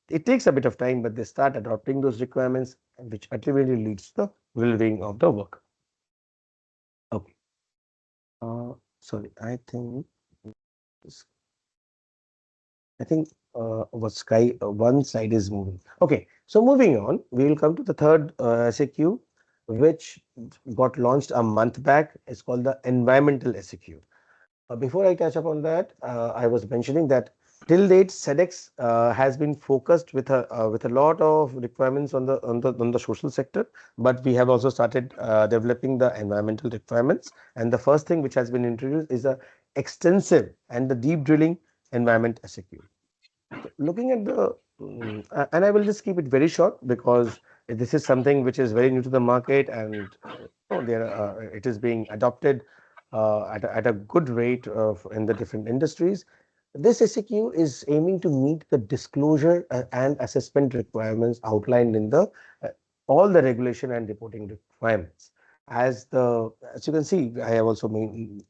it takes a bit of time, but they start adopting those requirements, which ultimately leads to the well-being of the worker. Okay. Sorry, I think one slide is moving. Okay, so moving on, we will come to the third SAQ, which got launched a month back. It's called the environmental SAQ. Before I touch upon that, I was mentioning that till date, SEDEX has been focused with a lot of requirements on the social sector, but we have also started developing the environmental requirements. And the first thing which has been introduced is a extensive and the deep drilling environment SAQ. Looking at the and I will just keep it very short because This is something which is very new to the market, and it is being adopted at a good rate in the different industries. This SAQ is aiming to meet the disclosure and assessment requirements outlined in the all the regulation and reporting requirements. As you can see, I have also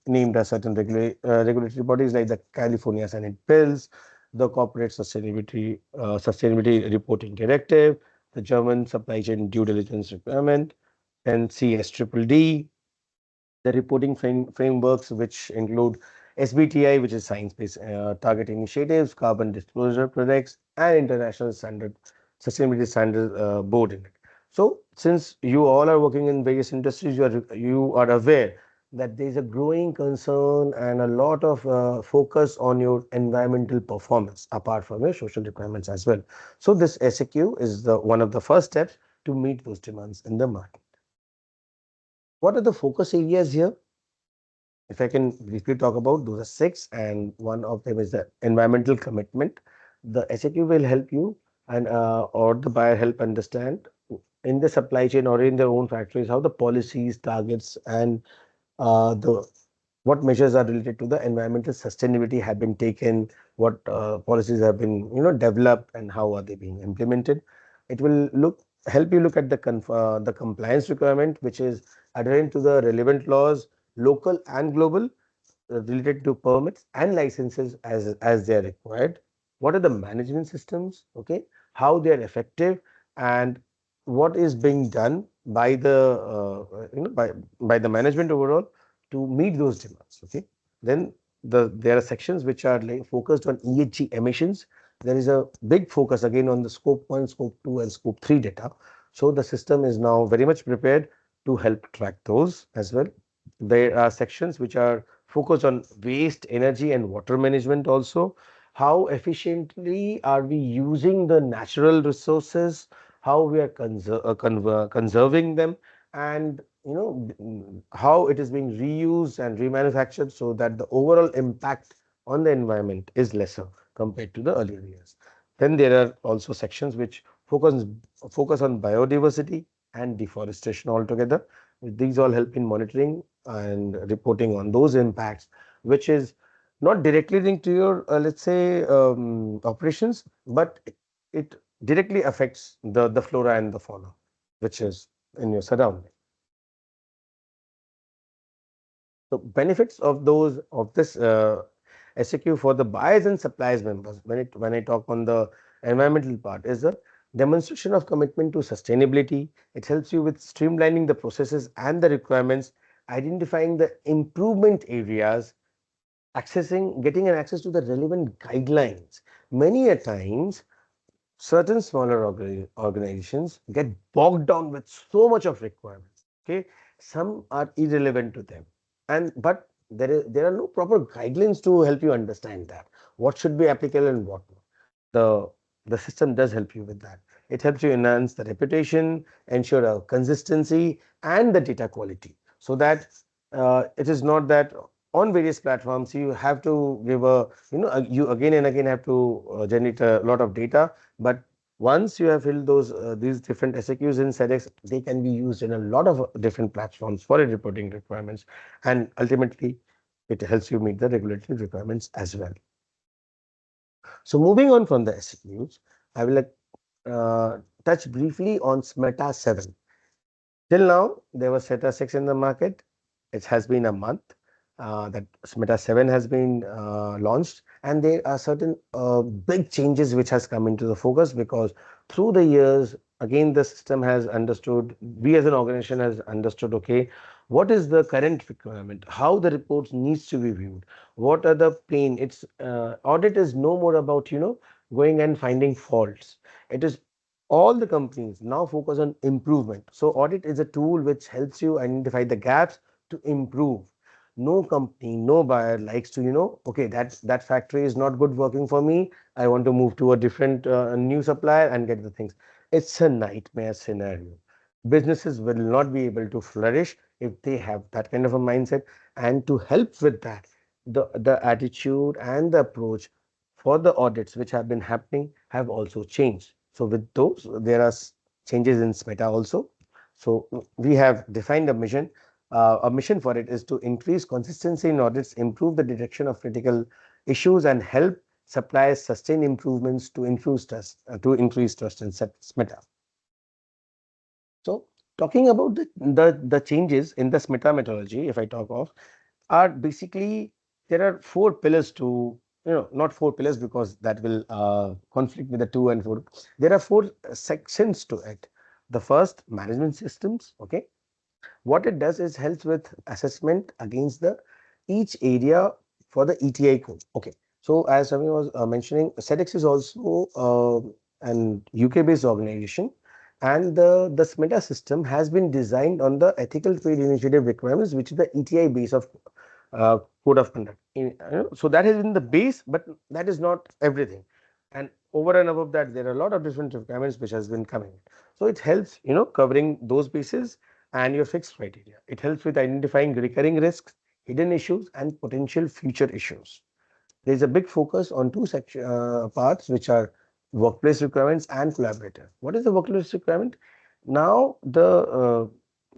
named a certain regulatory bodies like the California Senate bills, the Corporate Sustainability Reporting Directive, the German Supply Chain Due Diligence Requirement, and CSDDD, the reporting frameworks, which include SBTI, which is Science-Based Target Initiatives, Carbon Disclosure Projects, and International Sustainability Standard Board in it. So, since you all are working in various industries, you are aware that there is a growing concern and a lot of focus on your environmental performance apart from your social requirements as well. So, this SAQ is one of the first steps to meet those demands in the market. What are the focus areas here? If I can briefly talk about, those are six, and one of them is the environmental commitment. The SAQ will help you and or the buyer help understand in the supply chain or in their own factories how the policies, targets, and the what measures are related to the environmental sustainability have been taken, what policies have been developed, and how are they being implemented. It will help you look at the compliance requirement, which is adherent to the relevant laws, local and global, related to permits and licenses as they are required. What are the management systems? Okay, how they are effective, and what is being done by the by the management overall to meet those demands. Okay, then there are sections which are focused on ESG emissions. There is a big focus again on the scope 1, scope 2, and scope 3 data. So the system is now very much prepared to help track those as well. There are sections which are focused on waste, energy, and water management also. How efficiently are we using the natural resources? How we are conserving them, and how it is being reused and remanufactured so that the overall impact on the environment is lesser compared to the earlier years. Then there are also sections which focus on biodiversity and deforestation altogether. These all help in monitoring and reporting on those impacts, which is not directly linked to your let's say operations, but it directly affects the flora and the fauna which is in your surrounding. So benefits of this SAQ for the buyers and suppliers members, when I talk on the environmental part, is a demonstration of commitment to sustainability. It helps you with streamlining the processes and the requirements, identifying the improvement areas, getting an access to the relevant guidelines. Many a times certain smaller organizations get bogged down with so much of requirements. Okay, some are irrelevant to them, and but there are no proper guidelines to help you understand that what should be applicable and what not. The system does help you with that. It helps you enhance the reputation, ensure a consistency and the data quality, so that it is not that on various platforms you have to give you again and again have to generate a lot of data, but once you have filled these different SAQs in SEDEX, they can be used in a lot of different platforms for reporting requirements, and ultimately it helps you meet the regulatory requirements as well. So moving on from the SAQs, I will touch briefly on SMETA 7. Till now, there was SETA 6 in the market. It has been a month that SMETA 7 has been launched, and there are certain big changes which has come into the focus, because through the years, again, the system has understood, we as an organization has understood, okay, what is the current requirement, how the reports needs to be viewed, what are the pain. It's audit is no more about going and finding faults. It is all the companies now focus on improvement. So audit is a tool which helps you identify the gaps to improve. No company, no buyer likes to, okay, that factory is not good working for me. I want to move to a different new supplier and get the things. It's a nightmare scenario. Businesses will not be able to flourish if they have that kind of a mindset. And to help with that, the attitude and the approach for the audits which have been happening have also changed. So with those, there are changes in SMETA also. So we have defined a mission. A mission for it is to increase consistency in audits, improve the detection of critical issues, and help suppliers sustain improvements to increase trust in SMETA. So talking about the changes in the SMETA methodology, if I talk of, are basically there are four pillars to, not four pillars because that will conflict with the 2 and 4. There are four sections to it. The first, management systems. Okay, what it does is helps with assessment against the each area for the ETI code. Okay, so as Ravi was mentioning, SEDEX is also an UK based organization, and the SMETA system has been designed on the ethical trade initiative requirements, which is the ETI base of code of conduct. So that has been the base, but that is not everything. And over and above that, there are a lot of different requirements which has been coming. So it helps, covering those bases and your fixed criteria. It helps with identifying recurring risks, hidden issues, and potential future issues. There is a big focus on two parts, which are workplace requirements and collaborator. What is the workplace requirement? Now, the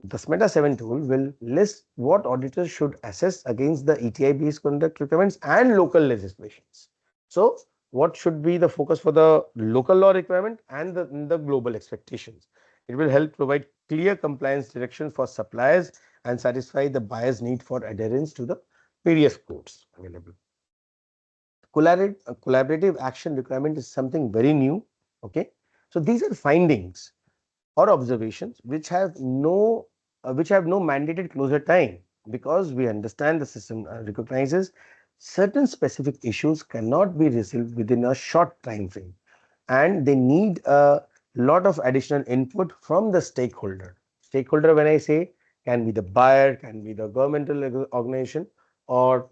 SMETA 7 tool will list what auditors should assess against the ETI based conduct requirements and local legislations. So, what should be the focus for the local law requirement and the global expectations? It will help provide clear compliance directions for suppliers and satisfy the buyer's need for adherence to the various codes available. Collaborative action requirement is something very new. Okay, so these are findings or observations which have no mandated closure time, because we understand the system recognizes certain specific issues cannot be resolved within a short time frame, and they need a lot of additional input from the stakeholder. When I say, can be the buyer, can be the governmental organization, or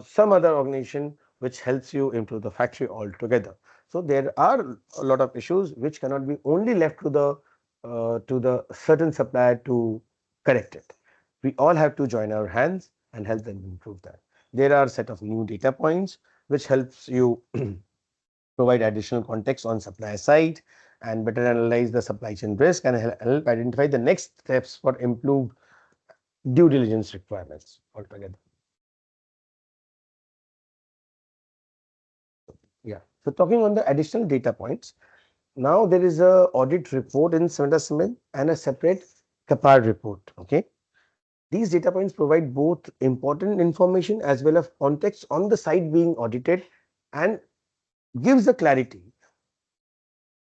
some other organization which helps you improve the factory altogether. So there are a lot of issues which cannot be only left to the certain supplier to correct it. We all have to join our hands and help them improve that. There are a set of new data points which helps you provide additional context on supply side and better analyze the supply chain risk and help identify the next steps for improved due diligence requirements altogether. Yeah. So talking on the additional data points, now there is a audit report in SMETA and a separate CAPAR report. Okay. These data points provide both important information as well as context on the site being audited and gives the clarity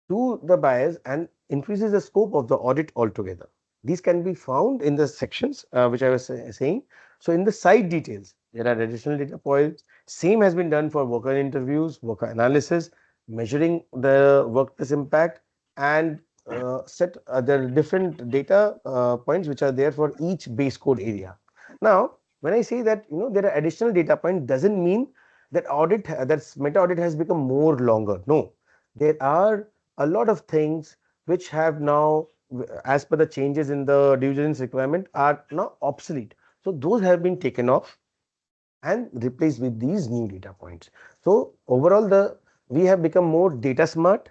to the buyers and increases the scope of the audit altogether. These can be found in the sections which I was saying. So in the site details, there are additional data points. Same has been done for worker interviews, worker analysis, measuring the workplace impact, and set there are different data points which are there for each base code area. Now, when I say that there are additional data points, doesn't mean that meta audit has become more longer. No, there are a lot of things which have now, as per the changes in the due diligence requirement, are now obsolete. So those have been taken off and replaced with these new data points. So overall, we have become more data smart.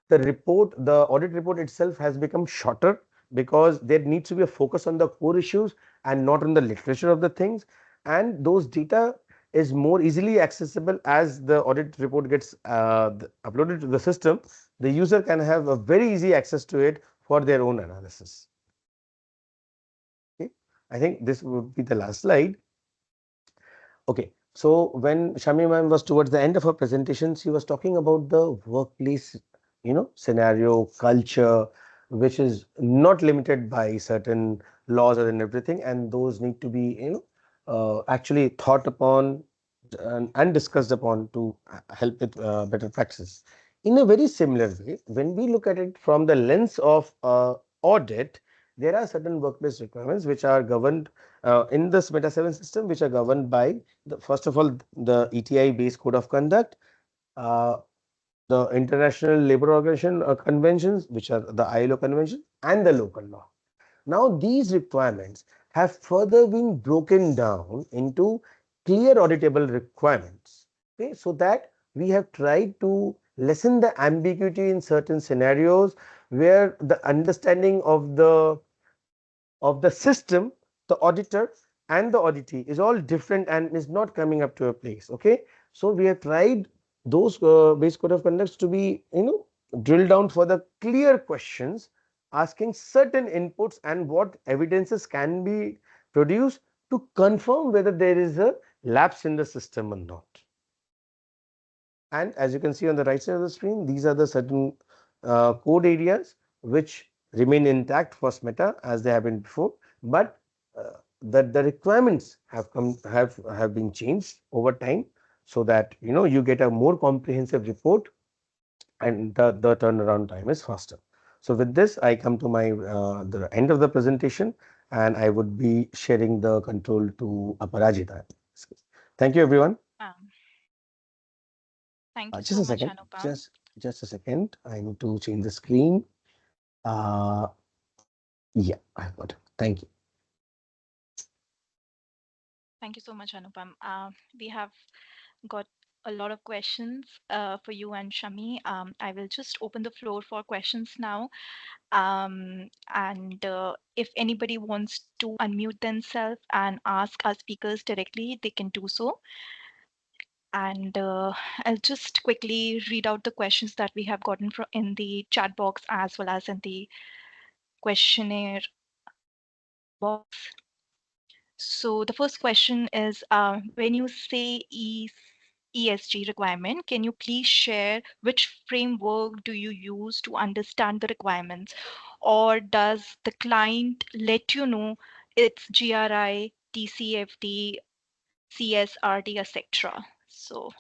The audit report itself has become shorter because there needs to be a focus on the core issues and not on the literature of the things, and those data is more easily accessible. As the audit report gets uploaded to the system, the user can have a very easy access to it for their own analysis. Okay, I think this would be the last slide. Okay, so when Shami ma'am was towards the end of her presentation, she was talking about the workplace, scenario, culture, which is not limited by certain laws and everything, and those need to be, actually thought upon and discussed upon to help with better practice. In a very similar way, when we look at it from the lens of audit, there are certain workplace requirements which are governed in this Meta 7 system, which are governed by first of all the ETI based code of conduct, uh, the International Labour Organization conventions, which are the ILO convention, and the local law. Now these requirements have further been broken down into clear auditable requirements. Okay, so that we have tried to lessen the ambiguity in certain scenarios where the understanding of the system, the auditor and the auditee is all different and is not coming up to a place. Okay, so we have tried those base code of conducts to be drilled down for the clear questions, asking certain inputs and what evidences can be produced to confirm whether there is a lapse in the system or not. And as you can see on the right side of the screen, these are the certain code areas which remain intact for SMETA as they have been before, but the requirements have been changed over time, so that you get a more comprehensive report and the turnaround time is faster. So with this, I come to my the end of the presentation, and I would be sharing the control to Aparajita. Thank you, everyone. Um, thank you Just so a much, second. Anupam. Just a second. I need to change the screen. Uh, yeah, I've got it. Thank you. Thank you so much, Anupam. We have got a lot of questions for you and Shami. I will just open the floor for questions now. And if anybody wants to unmute themselves and ask our speakers directly, they can do so. And I'll just quickly read out the questions that we have gotten from in the chat box as well as in the questionnaire box. So the first question is, when you say ESG requirement, can you please share which framework do you use to understand the requirements? Or does the client let you know it's GRI, TCFD, CSRD, etc.? So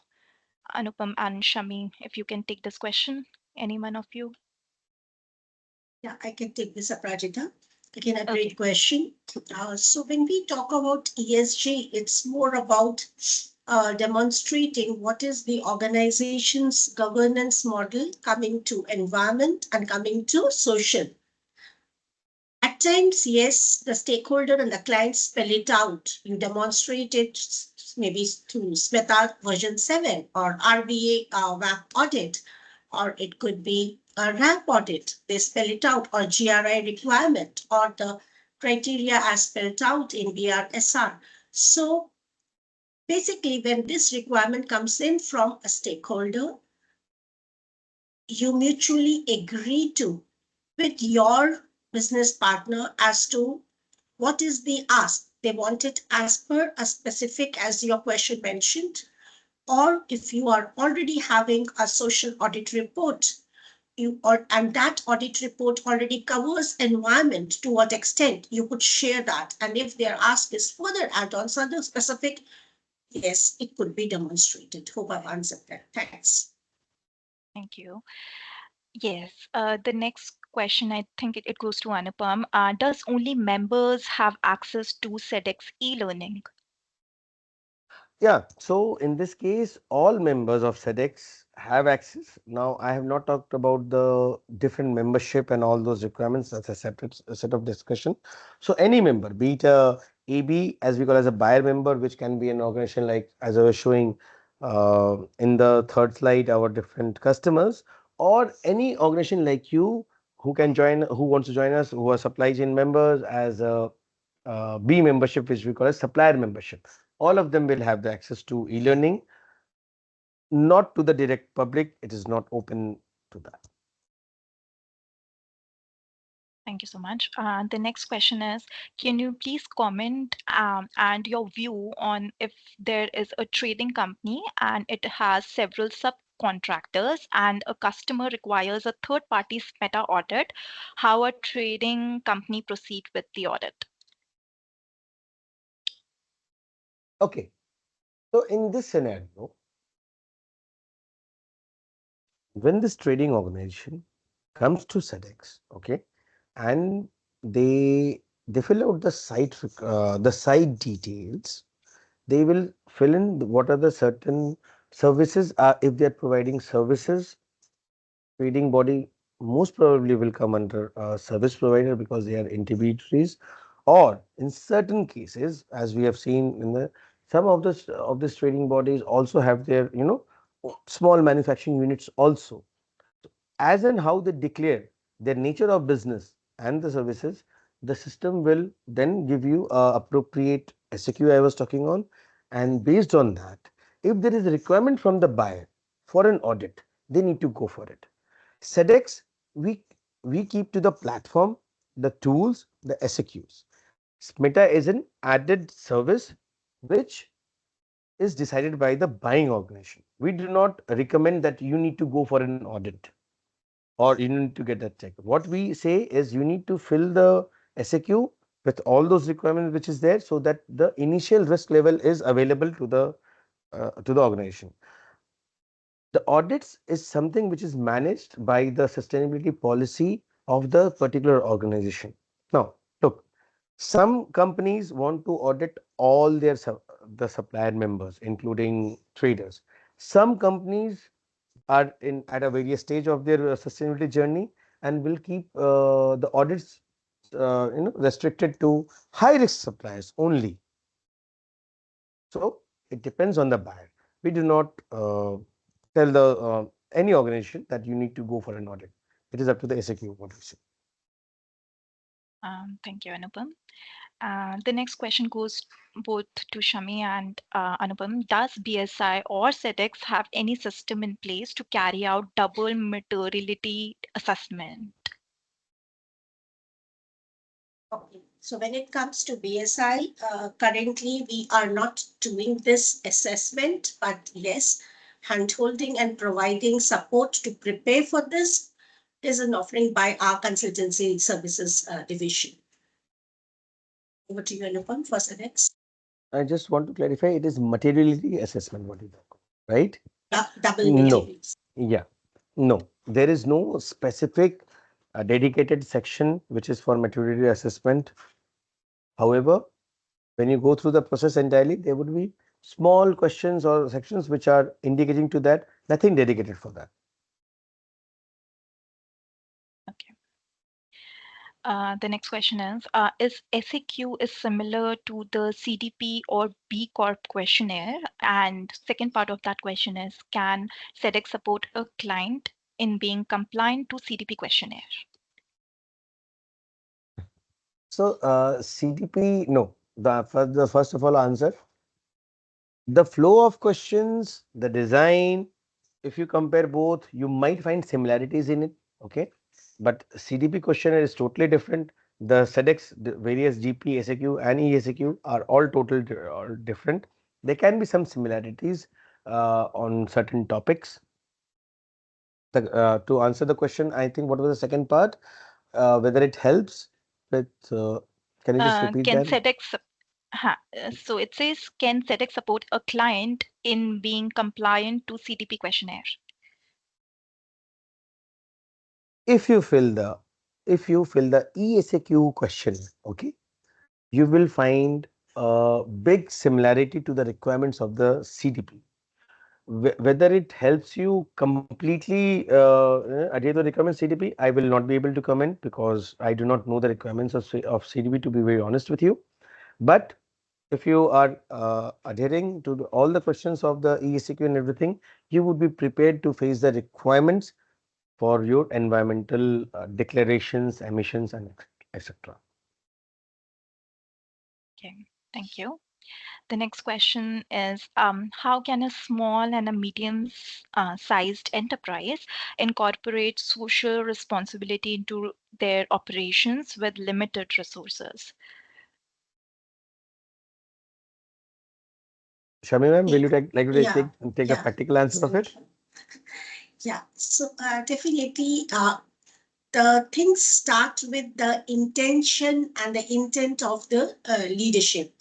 Anupam and Shami, if you can take this question, any one of you? Yeah, I can take this, Aprajita. Again, a great Okay. question. So when we talk about ESG, it's more about demonstrating what is the organization's governance model coming to environment and coming to social. At times, yes, the stakeholder and the client spell it out. You demonstrate it maybe through SMETA version 7 or RBA WAP audit, or it could be a RAMP audit. They spell it out, or GRI requirement, or the criteria as spelled out in BRSR. So basically, when this requirement comes in from a stakeholder, you mutually agree to with your business partner as to what is the ask. They want it as per a specific, as your question mentioned, or if you are already having a social audit report, and that audit report already covers environment, to what extent you could share that. And if their ask is further add-ons under specific, yes, it could be demonstrated. Hope I've answered that. Thanks. Thank you. Yes, the next question, I think it goes to Anupam. Does only members have access to SEDEX e-learning? Yeah, so in this case, all members of SEDEX have access. Now, I have not talked about the different membership and all those requirements. That's a separate set of discussion. So any member, be it a AB, as we call as a buyer member, which can be an organization like, as I was showing in the third slide, our different customers, or any organization like you who can join, who wants to join us, who are supply chain members, as a B membership, which we call as supplier membership. All of them will have the access to e-learning, not to the direct public. It is not open to that. Thank you so much. The next question is, can you please comment and your view on if there is a trading company and it has several subcontractors and a customer requires a third party's meta audit, how a trading company proceed with the audit? Okay. So in this scenario, when this trading organization comes to SEDEX, okay, and they fill out the site details, they will fill in what are the certain services, if they are providing services. Trading body most probably will come under a service provider because they are intermediaries, or in certain cases, as we have seen in the some of this trading bodies also have their small manufacturing units also. As and how they declare their nature of business and the services, the system will then give you appropriate SAQ I was talking on, and based on that, if there is a requirement from the buyer for an audit, they need to go for it. SEDEX, we keep to the platform, the tools, the SAQs. SMITA is an added service which is decided by the buying organization. We do not recommend that you need to go for an audit or you need to get that check. What we say is you need to fill the SAQ with all those requirements which is there, so that the initial risk level is available to the organization. The audits is something which is managed by the sustainability policy of the particular organization. Now, look, some companies want to audit all their the supplier members, including traders. Some companies are in at a various stage of their sustainability journey and will keep the audits restricted to high risk suppliers only. So it depends on the buyer. We do not tell the any organization that you need to go for an audit. It is up to the SAQ what we say. Thank you, Anupam. The next question goes both to Shami and Anupam. Does BSI or SEDEX have any system in place to carry out double materiality assessment? Okay. So when it comes to BSI, currently we are not doing this assessment, but yes, handholding and providing support to prepare for this is an offering by our consultancy services division. Over to you, Anupam, for SEDEX. I just want to clarify, it is materiality assessment what you talk, right? Double No. materials. Yeah, no, there is no specific dedicated section which is for materiality assessment. However, when you go through the process entirely, there would be small questions or sections which are indicating to that, nothing dedicated for that. Okay. The next question is SAQ is similar to the CDP or B Corp questionnaire? And second part of that question is, can SEDEX support a client in being compliant to CDP questionnaire? So CDP, no, the first of all answer, the flow of questions, the design, if you compare both, you might find similarities in it, okay? But CDP questionnaire is totally different. The SEDEX, the various GP, SAQ and ESAQ are all all different. There can be some similarities on certain topics. To answer the question, I think what was the second part? Whether it helps with, can you just repeat Can that? SEDEX, so it says, can SEDEX support a client in being compliant to CDP questionnaire? If you fill the ESAQ question, okay, you will find a big similarity to the requirements of the CDP. Whether it helps you completely adhere to the requirements CDP, I will not be able to comment because I do not know the requirements of CDP, to be very honest with you. But if you are adhering to all the questions of the ESAQ and everything, you would be prepared to face the requirements for your environmental declarations, emissions, and etc. Okay, thank you. The next question is, how can a small and a medium sized enterprise incorporate social responsibility into their operations with limited resources? Shami ma'am, will you like to Yeah, take the practical answer of it? Yeah, so definitely the things start with the intention and the intent of the leadership.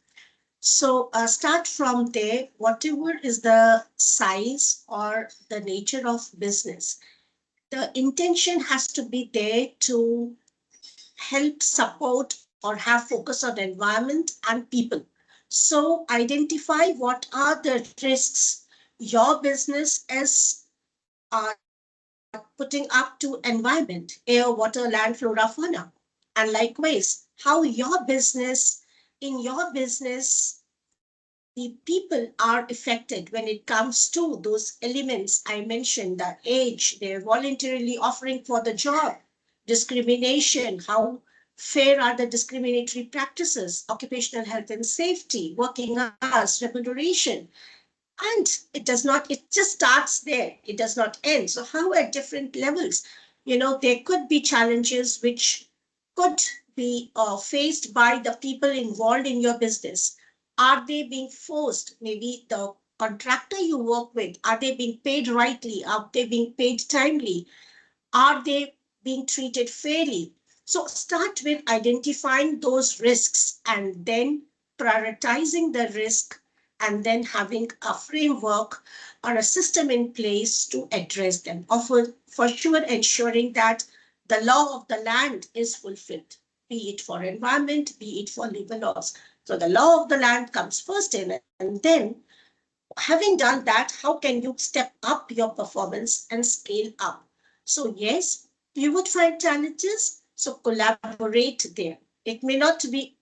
So start from there, whatever is the size or the nature of business. The intention has to be there to help support or have focus on environment and people. So identify what are the risks your business is putting up to environment, air, water, land, flora, fauna. And likewise, how in your business, the people are affected when it comes to those elements I mentioned, the age, they're voluntarily offering for the job. discrimination, how fair are the discriminatory practices, occupational health and safety, working hours, remuneration. And it just starts there. It does not end. So how at different levels, there could be challenges which could be faced by the people involved in your business. Are they being forced? Maybe the contractor you work with, are they being paid rightly? Are they being paid timely? Are they being treated fairly? So start with identifying those risks and then prioritizing the risk, and then having a framework or a system in place to address them. For sure ensuring that the law of the land is fulfilled, be it for environment, be it for labor laws. So the law of the land comes first in, and then having done that, how can you step up your performance and scale up? So yes, you would find challenges. So collaborate there. It may not be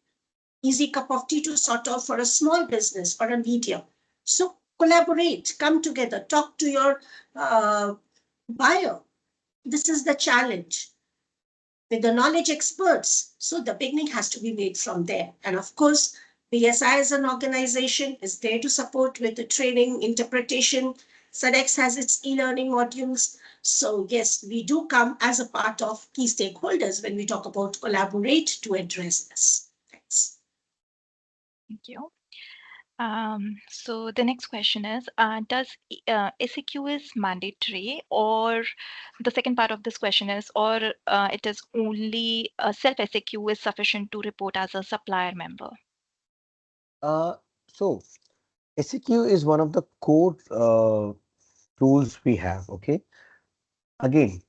easy cup of tea to sort of for a small business or a medium. So collaborate, come together, talk to your buyer. This is the challenge with the knowledge experts. So the beginning has to be made from there. And of course, BSI as an organization is there to support with the training, interpretation. SEDEX has its e-learning modules. So yes, we do come as a part of key stakeholders when we talk about collaborate to address this. Thanks. Thank you. So the next question is, does SEQ is mandatory, or the second part of this question is, or it is only self-SEQ is sufficient to report as a supplier member? So SEQ is one of the core tools we have. Okay. Again,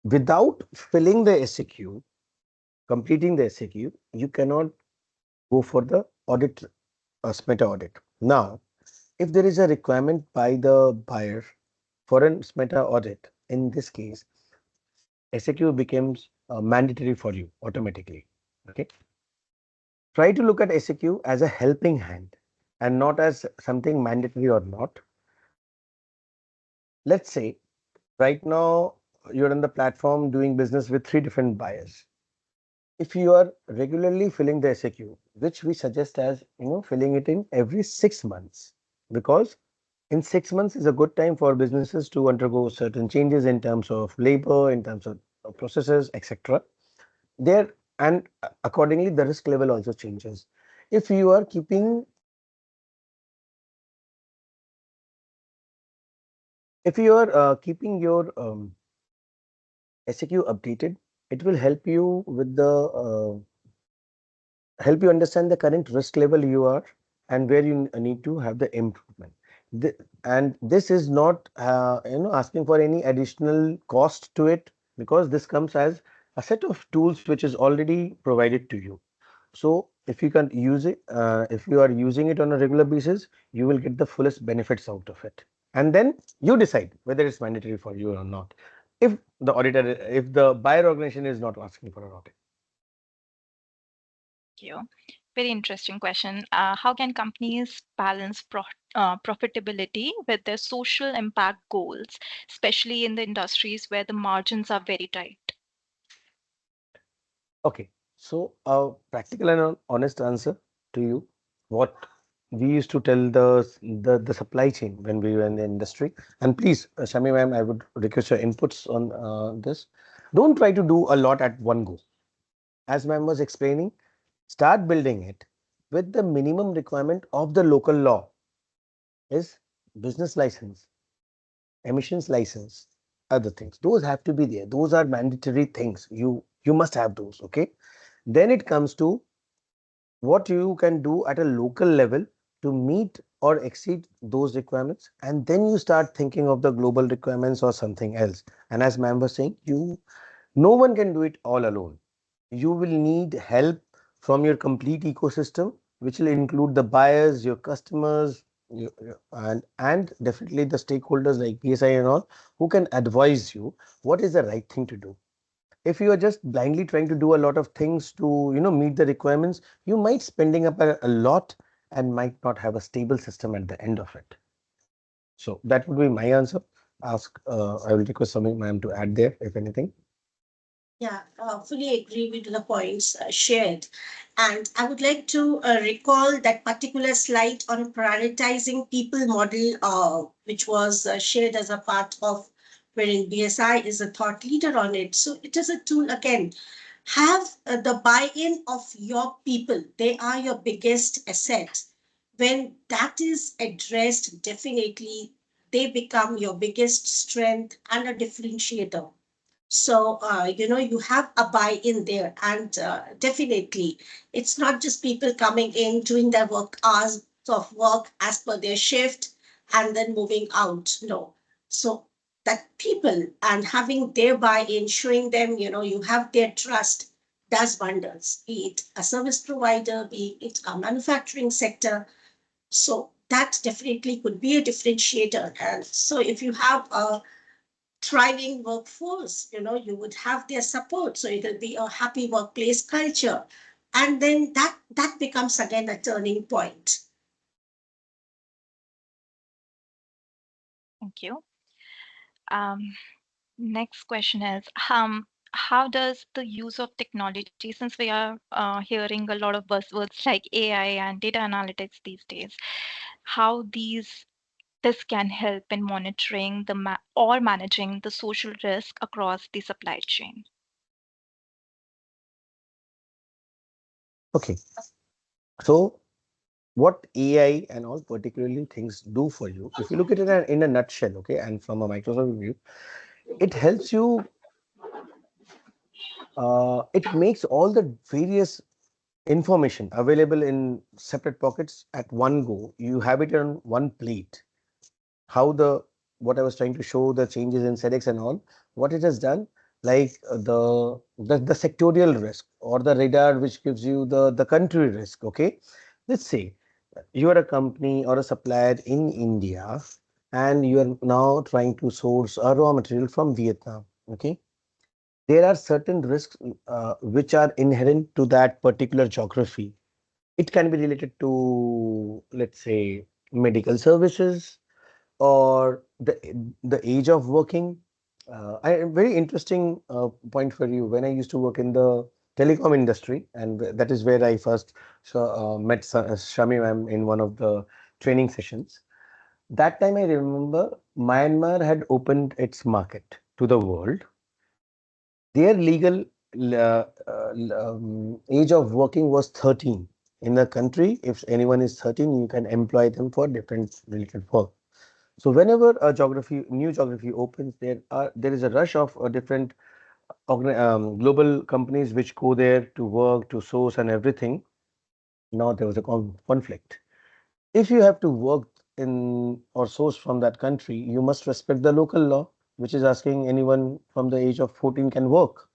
without filling the SEQ, completing the SEQ, you cannot go for the audit, SMETA audit. Now, if there is a requirement by the buyer for an SMETA audit, in this case, SEQ becomes mandatory for you automatically. Okay. Try to look at SEQ as a helping hand and not as something mandatory or not. Let's say right now you're on the platform doing business with 3 different buyers. If you are regularly filling the SAQ, which we suggest as filling it in every 6 months, because in 6 months is a good time for businesses to undergo certain changes in terms of labor, in terms of processes, etc. There, and accordingly the risk level also changes. If you are keeping keeping your SAQ updated, it will help you with the help you understand the current risk level you are and where you need to have the improvement. And this is not asking for any additional cost to it, because this comes as a set of tools which is already provided to you. So if you can use it, if you are using it on a regular basis, you will get the fullest benefits out of it. And then you decide whether it's mandatory for you or not. If the buyer organization is not asking for an audit. Thank you. Very interesting question. How can companies balance profitability with their social impact goals, especially in the industries where the margins are very tight? Okay, so a practical and honest answer to you, what we used to tell the supply chain when we were in the industry, and please, Shami ma'am, I would request your inputs on this. Don't try to do a lot at one go. As ma'am was explaining, start building it with the minimum requirement of the local law is business license, emissions license, other things. Those have to be there. Those are mandatory things. You must have those. Okay. Then it comes to what you can do at a local level to meet or exceed those requirements, and then you start thinking of the global requirements or something else. And as ma'am was saying, no one can do it all alone. You will need help from your complete ecosystem, which will include the buyers, your customers, and definitely the stakeholders like BSI and all, who can advise you what is the right thing to do. If you are just blindly trying to do a lot of things to meet the requirements, you might spending up a lot and might not have a stable system at the end of it. So that would be my answer. I will request Samir ma'am to add there if anything. Yeah, fully agree with the points shared. And I would like to recall that particular slide on prioritizing people model, which was shared as a part of wherein BSI is a thought leader on it. So it is a tool again. Have the buy-in of your people. They are your biggest asset. When that is addressed, definitely they become your biggest strength and a differentiator. So, you have a buy in there, and definitely it's not just people coming in, doing their work hours of work as per their shift, and then moving out. No. So, that people and having their buy in, showing them, you have their trust does wonders, be it a service provider, be it a manufacturing sector. So, that definitely could be a differentiator. And so, if you have a thriving workforce, you would have their support, so it'll be a happy workplace culture, and then that becomes again a turning point. Thank you. Um, Next question is, how does the use of technology, since we are hearing a lot of buzzwords like AI and data analytics these days, how this can help in monitoring or managing the social risk across the supply chain? Okay. So what AI and all particularly things do for you, if you look at it in a nutshell, okay, and from a Microsoft view, it helps you, it makes all the various information available in separate pockets at one go. You have it on one plate. How the, what I was trying to show, the changes in SEDEX and all, what it has done, like the sectorial risk or the radar which gives you the country risk. Okay, let's say you are a company or a supplier in India and you are now trying to source a raw material from Vietnam. Okay, there are certain risks which are inherent to that particular geography. It can be related to, let's say, medical services or the age of working. A very interesting point for you. When I used to work in the telecom industry, and that is where I first met Shami ma'am in one of the training sessions. That time I remember Myanmar had opened its market to the world. Their legal age of working was 13. In the country, if anyone is 13, you can employ them for different related work. So whenever a new geography opens, there is a rush of different global companies which go there to work, to source and everything. Now there was a conflict. If you have to work in or source from that country, you must respect the local law, which is asking anyone from the age of 14 can work.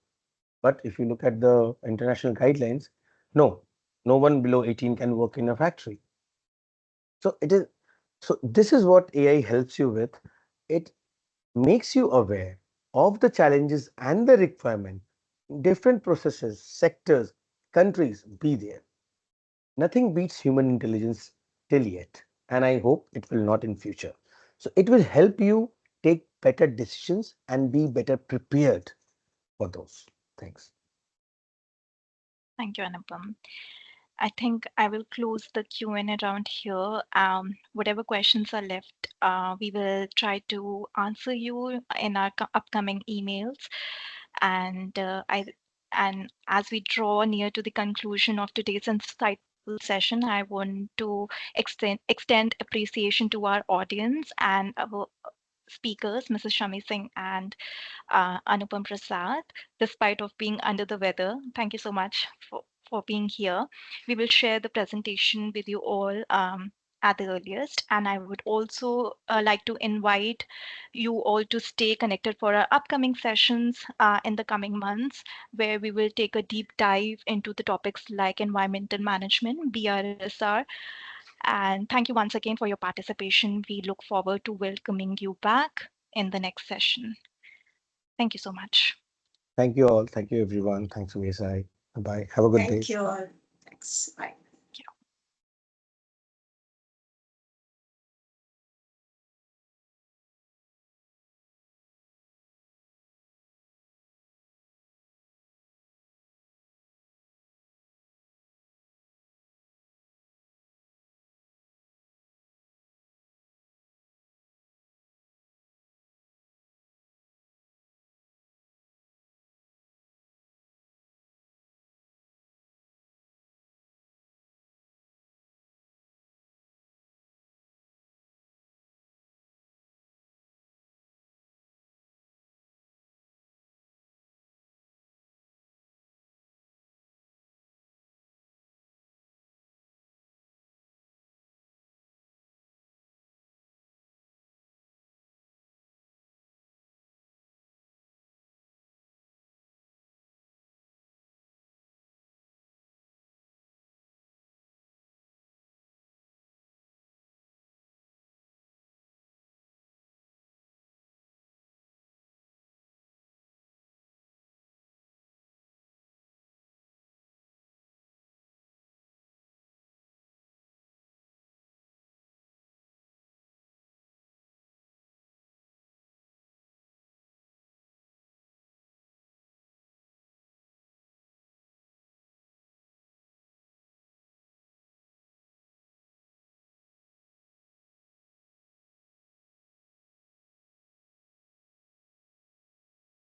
But if you look at the international guidelines, no, no one below 18 can work in a factory. So it is, so this is what AI helps you with. It makes you aware of the challenges and the requirement. Different processes, sectors, countries be there. Nothing beats human intelligence till yet, and I hope it will not in future. So it will help you take better decisions and be better prepared for those things. Thank you, Anupam. I think I will close the Q&A round here. Whatever questions are left, we will try to answer you in our upcoming emails. And and as we draw near to the conclusion of today's insightful session, I want to extend appreciation to our audience and our speakers, Mrs. Shami Singh and Anupam Prasad, despite of being under the weather. Thank you so much for being here. We will share the presentation with you all at the earliest. And I would also like to invite you all to stay connected for our upcoming sessions in the coming months, where we will take a deep dive into the topics like environmental management, BRSR. And thank you once again for your participation. We look forward to welcoming you back in the next session. Thank you so much. Thank you all. Thank you everyone. Thanks, BSI. Bye. Have a good day. Thank you all. Thanks. Bye.